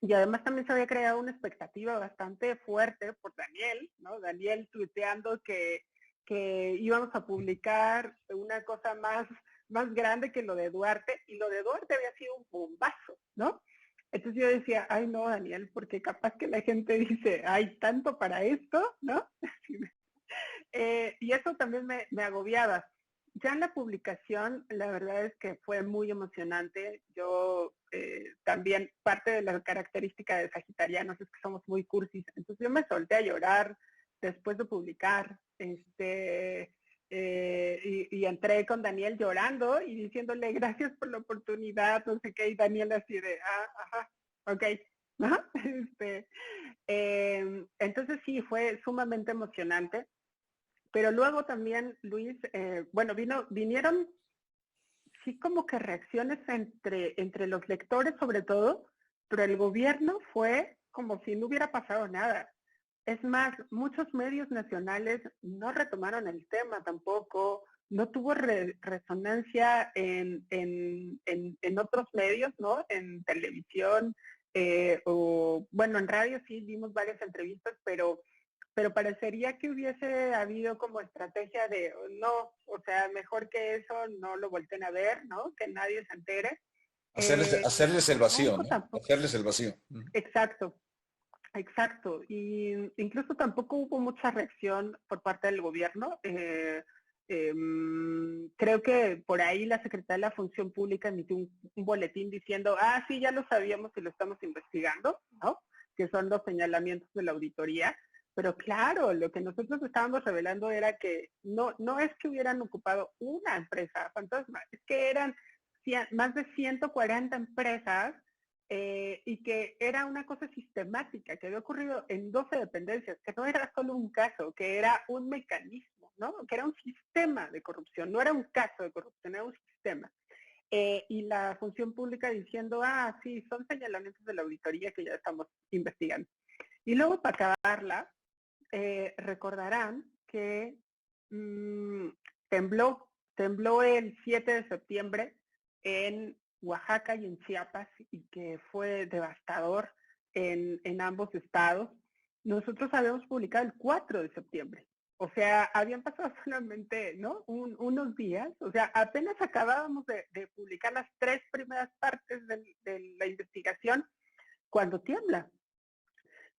Y además también se había creado una expectativa bastante fuerte por Daniel, ¿no? Daniel tuiteando que íbamos a publicar una cosa más grande que lo de Duarte, y lo de Duarte había sido un bombazo, ¿no? Entonces yo decía, ay no, Daniel, porque capaz que la gente dice, hay tanto para esto, ¿no? Y eso también me agobiaba. Ya en la publicación, la verdad es que fue muy emocionante. Yo también, parte de la característica de sagitarianos es que somos muy cursis. Entonces yo me solté a llorar después de publicar. Y entré con Daniel llorando y diciéndole gracias por la oportunidad, no sé qué, y Daniel así de, ajá, ok, ¿no? Entonces sí, fue sumamente emocionante. Pero luego también, Luis, bueno, vinieron sí como que reacciones entre los lectores sobre todo, pero el gobierno fue como si no hubiera pasado nada. Es más, muchos medios nacionales no retomaron el tema tampoco, no tuvo resonancia en otros medios, ¿no? En televisión, o bueno, en radio sí vimos varias entrevistas, pero parecería que hubiese habido como estrategia de no, o sea, mejor que eso no lo volteen a ver, ¿no? Que nadie se entere. Hacerles el vacío, pues ¿no? tampoco. Hacerles el vacío. Exacto, exacto. Y incluso tampoco hubo mucha reacción por parte del gobierno. Creo que por ahí la Secretaría de la Función Pública emitió un boletín diciendo, sí, ya lo sabíamos y lo estamos investigando, ¿no? Que son los señalamientos de la auditoría. Pero claro, lo que nosotros estábamos revelando era que no es que hubieran ocupado una empresa fantasma, es que eran más de 140 empresas y que era una cosa sistemática, que había ocurrido en 12 dependencias, que no era solo un caso, que era un mecanismo, ¿no? Que era un sistema de corrupción, no era un caso de corrupción, era un sistema. Y la función pública diciendo, sí, son señalamientos de la auditoría que ya estamos investigando. Y luego, para acabarla, recordarán que tembló el 7 de septiembre en Oaxaca y en Chiapas y que fue devastador en ambos estados. Nosotros habíamos publicado el 4 de septiembre. O sea, habían pasado solamente, ¿no? unos días. O sea, apenas acabábamos de publicar las 3 primeras partes de la investigación cuando tiembla.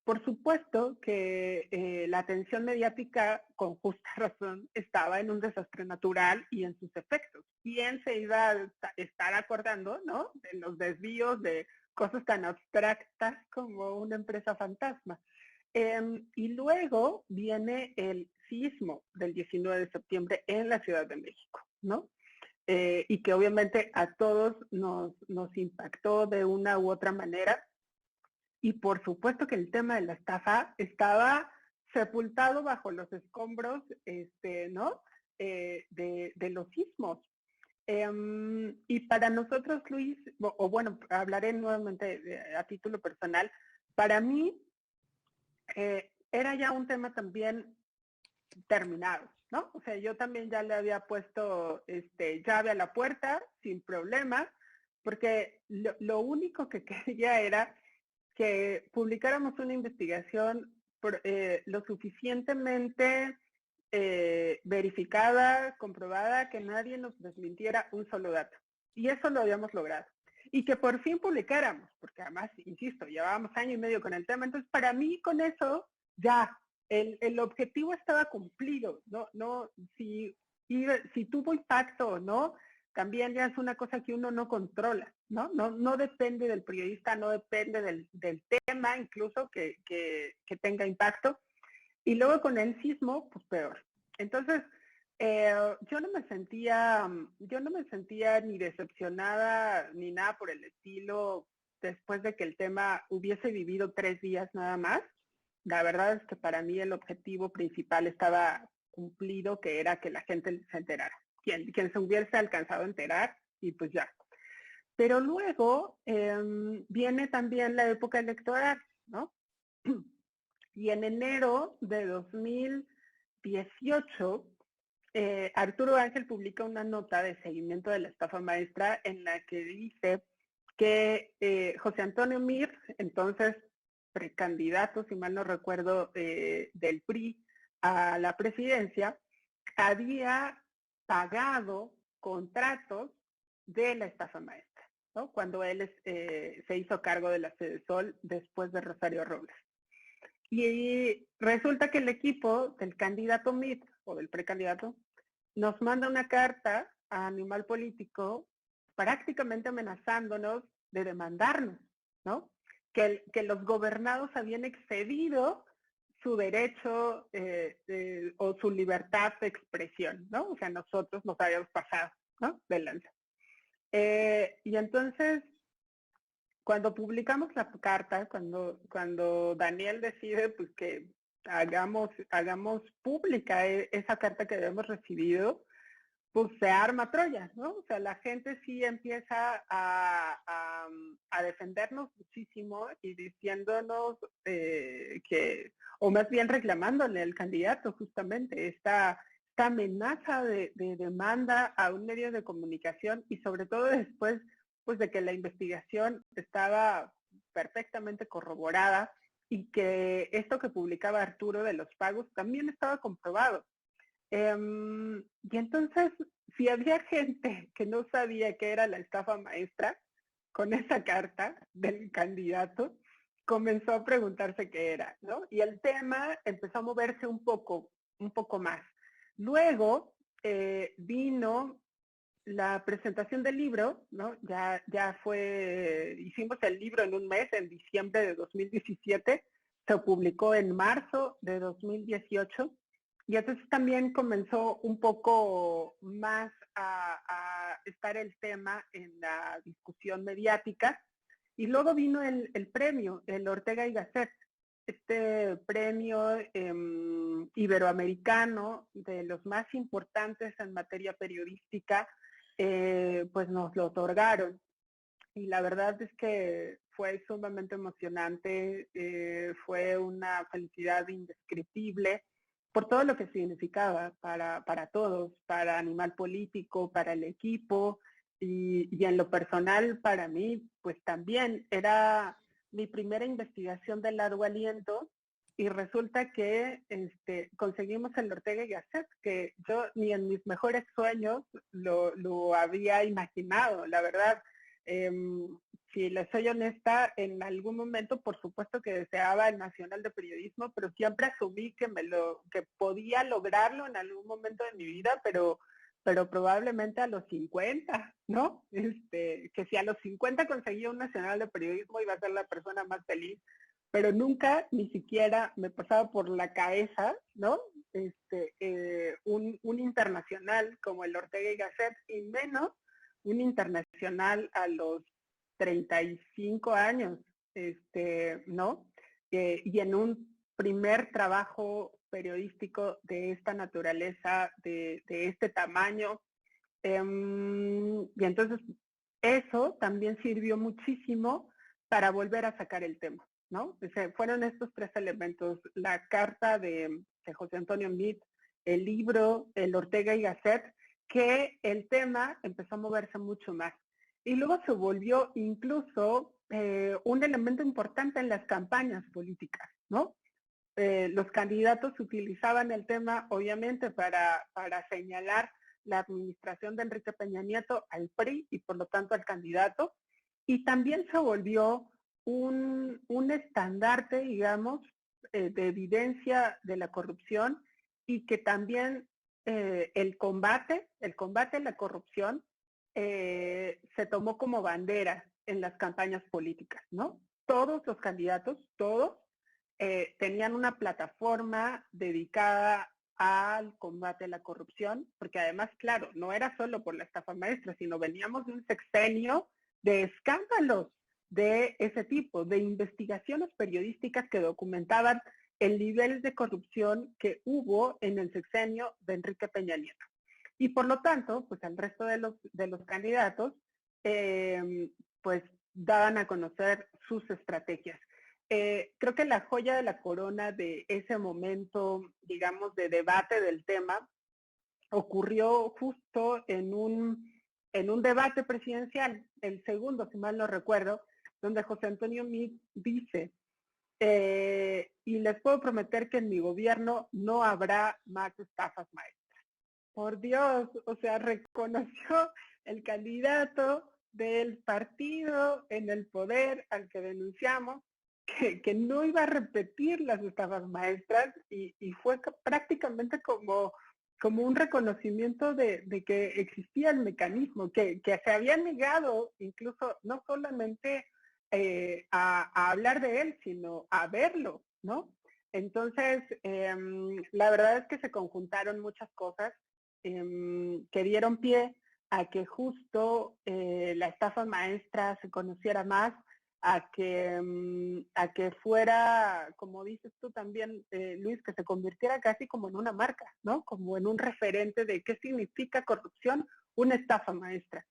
Por supuesto que la atención mediática, con justa razón, estaba en un desastre natural y en sus efectos. ¿Quién se iba a estar acordando, ¿no?, de los desvíos de cosas tan abstractas como una empresa fantasma? Y luego viene el sismo del 19 de septiembre en la Ciudad de México, ¿no? Y que obviamente a todos nos impactó de una u otra manera. Y por supuesto que el tema de la estafa estaba sepultado bajo los escombros, ¿no? De los sismos. Y para nosotros, Luis, bueno, hablaré nuevamente a título personal, para mí era ya un tema también terminado, ¿no? O sea, yo también ya le había puesto llave a la puerta sin problema, porque lo único que quería era que publicáramos una investigación lo suficientemente verificada, comprobada, que nadie nos desmintiera un solo dato. Y eso lo habíamos logrado. Y que por fin publicáramos, porque además, insisto, llevábamos año y medio con el tema. Entonces, para mí, con eso, ya, el objetivo estaba cumplido. No, si tuvo impacto o no, también ya es una cosa que uno no controla, ¿no? No depende del periodista, no depende del tema incluso que tenga impacto. Y luego con el sismo, pues peor. Entonces, yo no me sentía ni decepcionada ni nada por el estilo después de que el tema hubiese vivido 3 días nada más. La verdad es que para mí el objetivo principal estaba cumplido, que era que la gente se enterara. Quien se hubiese alcanzado a enterar, y pues ya. Pero luego viene también la época electoral, ¿no? Y en enero de 2018, Arturo Ángel publica una nota de seguimiento de la estafa maestra en la que dice que José Antonio Mir, entonces precandidato, si mal no recuerdo, del PRI a la presidencia, había pagado contratos de la estafa maestra, ¿no? Cuando él se hizo cargo de la Sede Sol después de Rosario Robles. Y resulta que el equipo del candidato Mit o del precandidato nos manda una carta a Animal Político prácticamente amenazándonos de demandarnos, ¿no? Que los gobernados habían excedido su derecho o su libertad de expresión, ¿no? O sea, nosotros nos habíamos pasado, ¿no?, de lanza. Y entonces, cuando publicamos la carta, cuando Daniel decide pues que hagamos pública esa carta que habíamos recibido, pues se arma Troya, ¿no? O sea, la gente sí empieza a defendernos muchísimo y diciéndonos o más bien reclamándole al candidato justamente esta amenaza de demanda a un medio de comunicación, y sobre todo después pues de que la investigación estaba perfectamente corroborada y que esto que publicaba Arturo de los pagos también estaba comprobado. Y entonces, si había gente que no sabía qué era la estafa maestra, con esa carta del candidato, comenzó a preguntarse qué era, ¿no? Y el tema empezó a moverse un poco más. Luego vino la presentación del libro, ¿no? Hicimos el libro en un mes, en diciembre de 2017, se publicó en marzo de 2018, y entonces también comenzó un poco más a estar el tema en la discusión mediática, y luego vino el premio, el Ortega y Gasset, este premio iberoamericano, de los más importantes en materia periodística, pues nos lo otorgaron. Y la verdad es que fue sumamente emocionante, fue una felicidad indescriptible por todo lo que significaba para todos, para Animal Político, para el equipo, y en lo personal para mí, pues también era mi primera investigación de largo aliento, y resulta que conseguimos el Ortega y Gasset, que yo ni en mis mejores sueños lo había imaginado, la verdad. Eh, si les soy honesta, en algún momento por supuesto que deseaba el Nacional de Periodismo, pero siempre asumí que podía lograrlo en algún momento de mi vida, pero probablemente a los 50, ¿no? Que si a los 50 conseguía un Nacional de Periodismo iba a ser la persona más feliz, pero nunca ni siquiera me pasaba por la cabeza, ¿no? Un internacional como el Ortega y Gasset, y menos un internacional a los 35 años, ¿no? Y en un primer trabajo periodístico de esta naturaleza, de este tamaño. Y entonces eso también sirvió muchísimo para volver a sacar el tema, ¿no? O sea, fueron estos tres elementos: la carta de José Antonio Meade, el libro, el Ortega y Gasset, que el tema empezó a moverse mucho más. Y luego se volvió incluso un elemento importante en las campañas políticas, ¿no? Los candidatos utilizaban el tema, obviamente, para señalar la administración de Enrique Peña Nieto al PRI y por lo tanto al candidato, y también se volvió un estandarte, digamos, de evidencia de la corrupción, y que también el combate a la corrupción se tomó como bandera en las campañas políticas, ¿no? Todos los candidatos, todos, tenían una plataforma dedicada al combate a la corrupción, porque además, claro, no era solo por la estafa maestra, sino veníamos de un sexenio de escándalos de ese tipo, de investigaciones periodísticas que documentaban el nivel de corrupción que hubo en el sexenio de Enrique Peña Nieto. Y por lo tanto, pues al resto de los candidatos, pues daban a conocer sus estrategias. Creo que la joya de la corona de ese momento, digamos, de debate del tema, ocurrió justo en un debate presidencial, el segundo, si mal no recuerdo, donde José Antonio Meade dice, y les puedo prometer que en mi gobierno no habrá más estafas maestras. Por Dios, o sea, reconoció el candidato del partido en el poder al que denunciamos, que no iba a repetir las estafas maestras, y fue prácticamente como un reconocimiento de que existía el mecanismo, que se había negado incluso no solamente a hablar de él, sino a verlo, ¿no? Entonces, la verdad es que se conjuntaron muchas cosas que dieron pie a que justo la estafa maestra se conociera más, a que fuera, como dices tú también, Luis, que se convirtiera casi como en una marca, ¿no? Como en un referente de qué significa corrupción, una estafa maestra.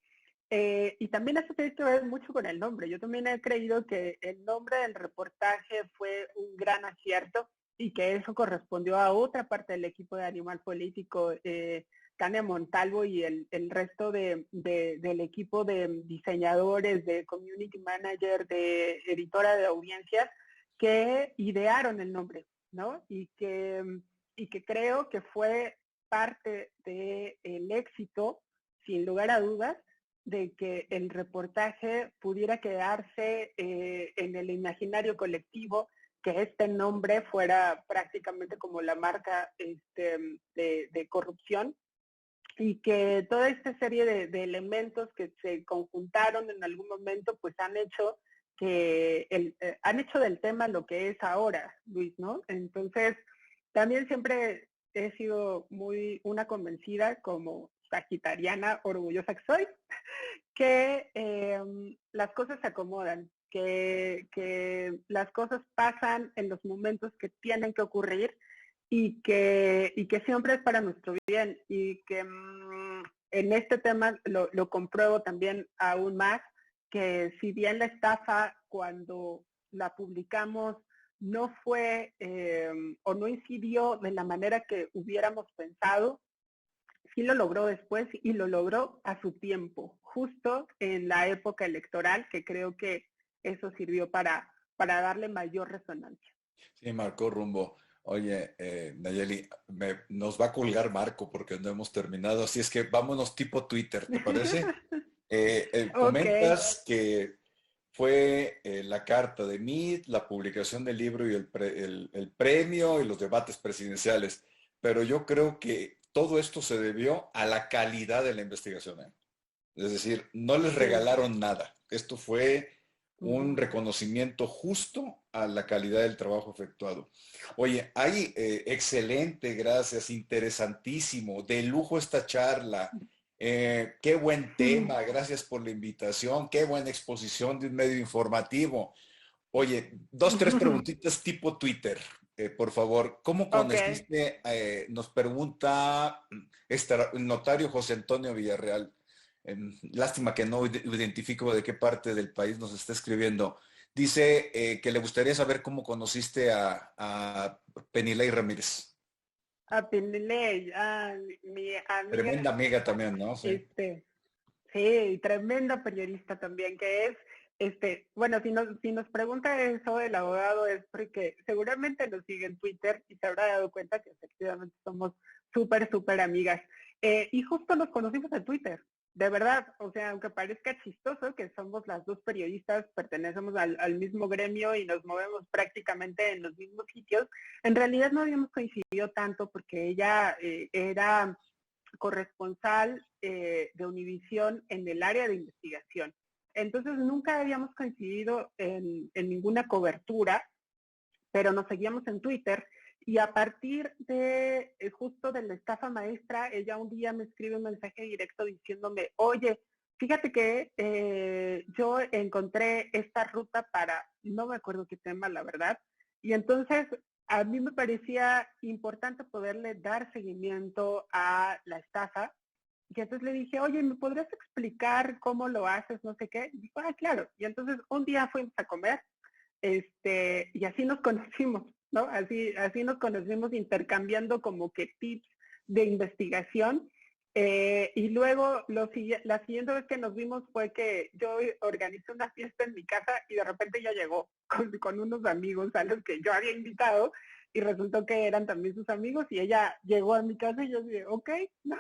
Y también eso tiene que ver mucho con el nombre. Yo también he creído que el nombre del reportaje fue un gran acierto, y que eso correspondió a otra parte del equipo de Animal Político, Tania Montalvo y el resto del equipo de diseñadores, de community manager, de editora de audiencias, que idearon el nombre, ¿no? Y que creo que fue parte del éxito, sin lugar a dudas, de que el reportaje pudiera quedarse en el imaginario colectivo, que este nombre fuera prácticamente como la marca de corrupción, y que toda esta serie de elementos que se conjuntaron en algún momento, pues han hecho han hecho del tema lo que es ahora, Luis, ¿no? Entonces, también siempre he sido muy una convencida como sagitariana orgullosa que soy, que las cosas se acomodan, que las cosas pasan en los momentos que tienen que ocurrir y que siempre es para nuestro bien y que en este tema lo compruebo también aún más, que si bien la estafa cuando la publicamos no fue o no incidió de la manera que hubiéramos pensado, sí lo logró después y lo logró a su tiempo, justo en la época electoral, que creo que eso sirvió para darle mayor resonancia. Sí, marcó rumbo. Oye, Nayeli, nos va a colgar Marco porque no hemos terminado, así es que vámonos tipo Twitter, ¿te parece? Ok. Comentas que fue la carta de Meade, la publicación del libro y el premio y los debates presidenciales, pero yo creo que todo esto se debió a la calidad de la investigación, ¿eh? Es decir, no les Sí. regalaron nada. Esto fue un reconocimiento justo a la calidad del trabajo efectuado. Oye, hay excelente, gracias, interesantísimo, de lujo esta charla. Qué buen tema, gracias por la invitación, qué buena exposición de un medio informativo. Oye, dos, tres preguntitas tipo Twitter, por favor. ¿Cómo Ok. conociste? Nos pregunta el notario José Antonio Villarreal. Lástima que no identifico de qué parte del país nos está escribiendo. Dice que le gustaría saber cómo conociste a Penilei Ramírez. A Pinilei, mi amiga, Tremenda amiga también, ¿no? Sí. este, sí, tremenda periodista también, que es, bueno, si nos pregunta eso el abogado es porque seguramente nos sigue en Twitter y se habrá dado cuenta que efectivamente somos súper, súper amigas. Y justo nos conocimos en Twitter, de verdad, o sea, aunque parezca chistoso que somos las dos periodistas, pertenecemos al mismo gremio y nos movemos prácticamente en los mismos sitios, en realidad no habíamos coincidido tanto porque ella era corresponsal de Univisión en el área de investigación. Entonces nunca habíamos coincidido en ninguna cobertura, pero nos seguíamos en Twitter y a partir de justo de la estafa maestra, ella un día me escribe un mensaje directo diciéndome, oye, fíjate que yo encontré esta ruta para, no me acuerdo qué tema, la verdad, y entonces a mí me parecía importante poderle dar seguimiento a la estafa. Y entonces le dije, oye, ¿me podrías explicar cómo lo haces? No sé qué. Y dijo, claro. Y entonces un día fuimos a comer, y así nos conocimos, ¿no? Así nos conocimos intercambiando como que tips de investigación. Y luego la siguiente vez que nos vimos fue que yo organizé una fiesta en mi casa y de repente ella llegó con unos amigos a los que yo había invitado y resultó que eran también sus amigos y ella llegó a mi casa y yo dije, ok, ¿no?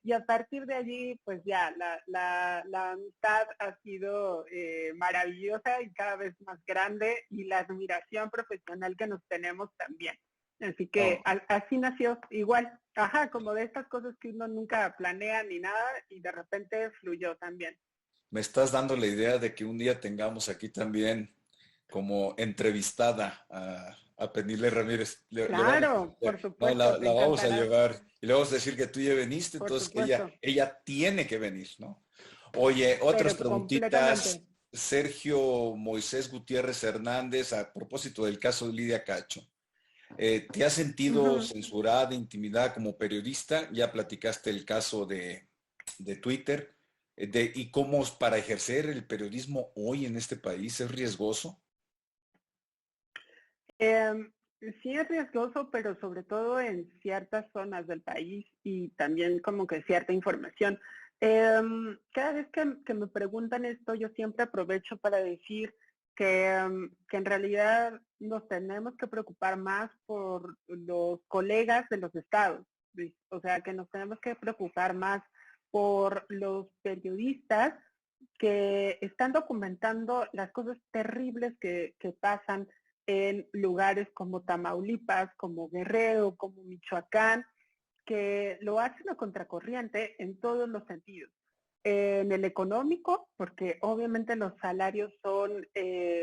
Y a partir de allí, pues ya, la amistad ha sido maravillosa y cada vez más grande y la admiración profesional que nos tenemos también. Así que Oh, así nació, igual, ajá, como de estas cosas que uno nunca planea ni nada y de repente fluyó también. me estás dando la idea de que un día tengamos aquí también como entrevistada a Penile Ramírez. Le vamos a Claro, hacer, por no, supuesto, te la vamos a encantará, llevar y le vamos a decir que tú ya viniste, por entonces que supuesto, ella tiene que venir, ¿no? Oye, otras pero preguntitas. completamente. Sergio Moisés Gutiérrez Hernández, a propósito del caso de Lidia Cacho. ¿Te has sentido Ujú. censurada, intimidada como periodista? Ya platicaste el caso de Twitter. ¿Y cómo para ejercer el periodismo hoy en este país es riesgoso? Eh, sí es riesgoso, pero sobre todo en ciertas zonas del país y también como que cierta información. Cada vez que me preguntan esto, yo siempre aprovecho para decir que en realidad nos tenemos que preocupar más por los colegas de los estados, ¿sí? O sea, que nos tenemos que preocupar más por los periodistas que están documentando las cosas terribles que pasan en lugares como Tamaulipas, como Guerrero, como Michoacán, que lo hacen a contracorriente en todos los sentidos. En el económico, porque obviamente los salarios son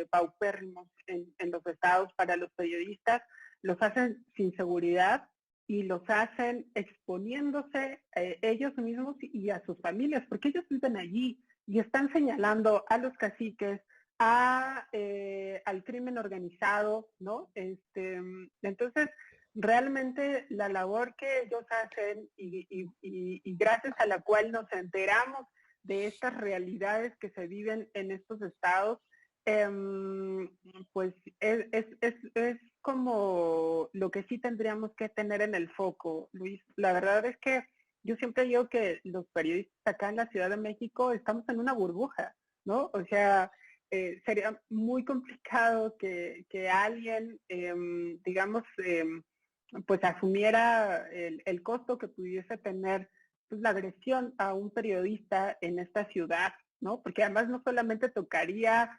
paupérrimos en los estados para los periodistas, los hacen sin seguridad y los hacen exponiéndose ellos mismos y a sus familias, porque ellos viven allí y están señalando a los caciques, al crimen organizado, ¿no? Entonces, realmente la labor que ellos hacen y gracias a la cual nos enteramos de estas realidades que se viven en estos estados, pues es como lo que sí tendríamos que tener en el foco, Luis. La verdad es que yo siempre digo que los periodistas acá en la Ciudad de México estamos en una burbuja, ¿no? O sea, sería muy complicado que alguien, digamos, pues asumiera el costo que pudiese tener pues, la agresión a un periodista en esta ciudad, ¿no? Porque además no solamente tocaría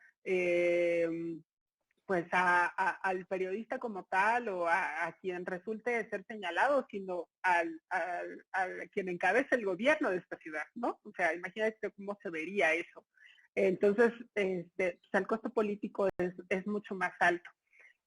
pues al periodista como tal o a quien resulte de ser señalado, sino a quien encabeza el gobierno de esta ciudad, ¿no? O sea, imagínate cómo se vería eso. Entonces, pues el costo político es mucho más alto,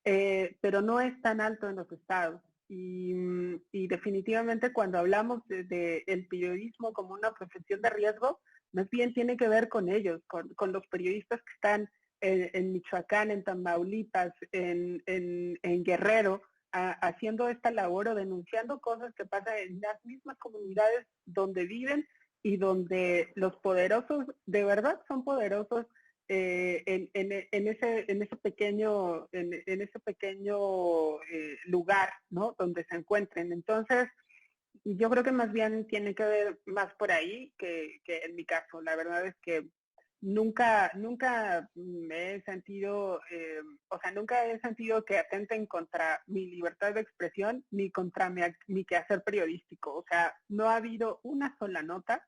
pero no es tan alto en los estados. Y definitivamente cuando hablamos de el periodismo como una profesión de riesgo, más bien tiene que ver con ellos, con los periodistas que están en Michoacán, en Tamaulipas, en Guerrero, haciendo esta labor o denunciando cosas que pasan en las mismas comunidades donde viven y donde los poderosos de verdad son poderosos en ese pequeño lugar, ¿no? Donde se encuentren. Entonces, yo creo que más bien tiene que ver más por ahí que en mi caso. La verdad es que nunca me he sentido, nunca he sentido que atenten contra mi libertad de expresión ni contra mi quehacer periodístico. O sea, no ha habido una sola nota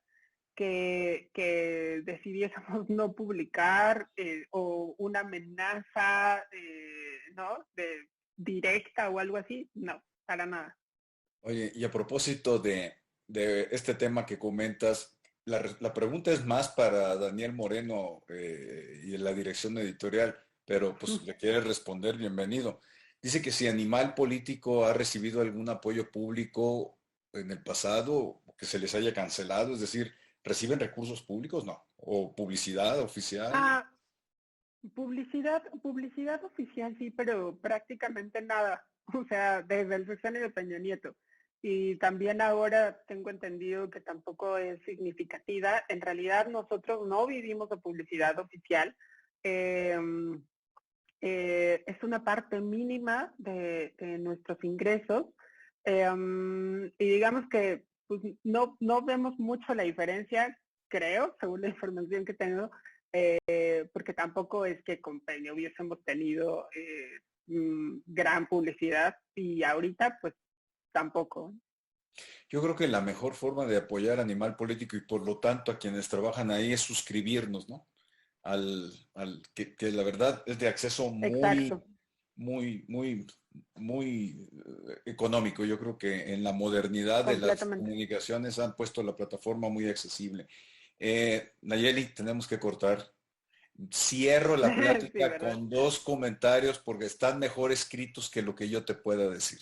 que decidiésemos no publicar o una amenaza, ¿no? Directa o algo así, no, para nada. Oye, y a propósito de este tema que comentas, la pregunta es más para Daniel Moreno y en la dirección editorial, pero pues le quiere responder, bienvenido. Dice que si Animal Político ha recibido algún apoyo público en el pasado, que se les haya cancelado, es decir, ¿reciben recursos públicos? No. ¿O publicidad oficial? Ah, publicidad oficial sí, pero prácticamente nada. O sea, desde el sexenio de Peña Nieto. Y también ahora tengo entendido que tampoco es significativa. En realidad nosotros no vivimos de publicidad oficial. Eh, es una parte mínima de nuestros ingresos. Y digamos que pues, no vemos mucho la diferencia, creo, según la información que tengo, porque tampoco es que con Peña hubiésemos tenido gran publicidad y ahorita pues tampoco. Yo creo que la mejor forma de apoyar a Animal Político y por lo tanto a quienes trabajan ahí es suscribirnos, ¿no? Que la verdad es de acceso muy, Exacto, muy, muy, muy económico. Yo creo que en la modernidad de las completamente. comunicaciones han puesto la plataforma muy accesible. Nayeli, tenemos que cortar. Cierro la Sí, plática ¿verdad? con dos comentarios porque están mejor escritos que lo que yo te pueda decir.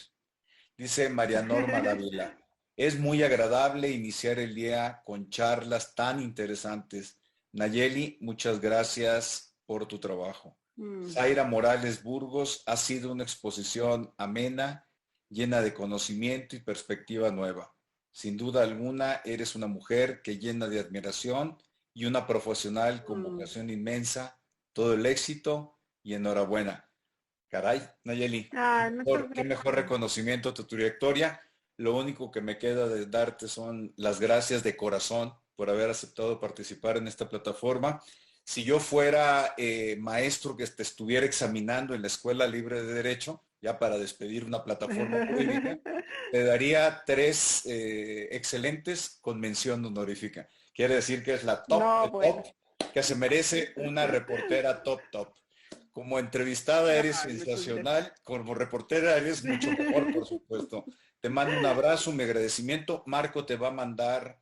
Dice María Norma Dávila, es muy agradable iniciar el día con charlas tan interesantes. Nayeli, muchas gracias por tu trabajo. Mm, Zaira Morales Burgos, ha sido una exposición amena, llena de conocimiento y perspectiva nueva. Sin duda alguna, eres una mujer que llena de admiración y una profesional con mm. vocación inmensa. Todo el éxito y enhorabuena. Caray, Nayeli, Ay, muchas qué mejor gracias. reconocimiento a tu trayectoria. Lo único que me queda de darte son las gracias de corazón por haber aceptado participar en esta plataforma. Si yo fuera maestro que te estuviera examinando en la Escuela Libre de Derecho, ya para despedir una plataforma jurídica, te daría 3 excelentes con mención honorífica. Quiere decir que es la top No, de bueno. top, que se merece una reportera top top. Como entrevistada eres Ay, muchas gracias. sensacional, como reportera eres mucho mejor, por supuesto. Te mando un abrazo, mi agradecimiento. Marco te va a mandar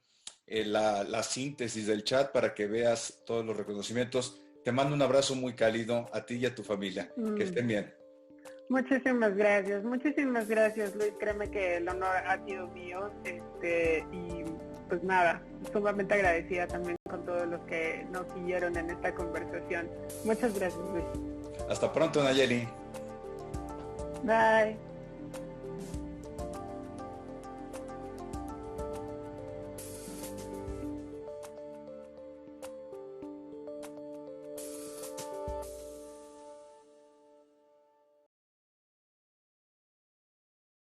la síntesis del chat para que veas todos los reconocimientos. Te mando un abrazo muy cálido a ti y a tu familia. Que estén bien. Muchísimas gracias, Luis. Créeme que el honor ha sido mío, y pues nada, sumamente agradecida también con todos los que nos siguieron en esta conversación. Muchas gracias, Luis. Hasta pronto, Nayeli. Bye.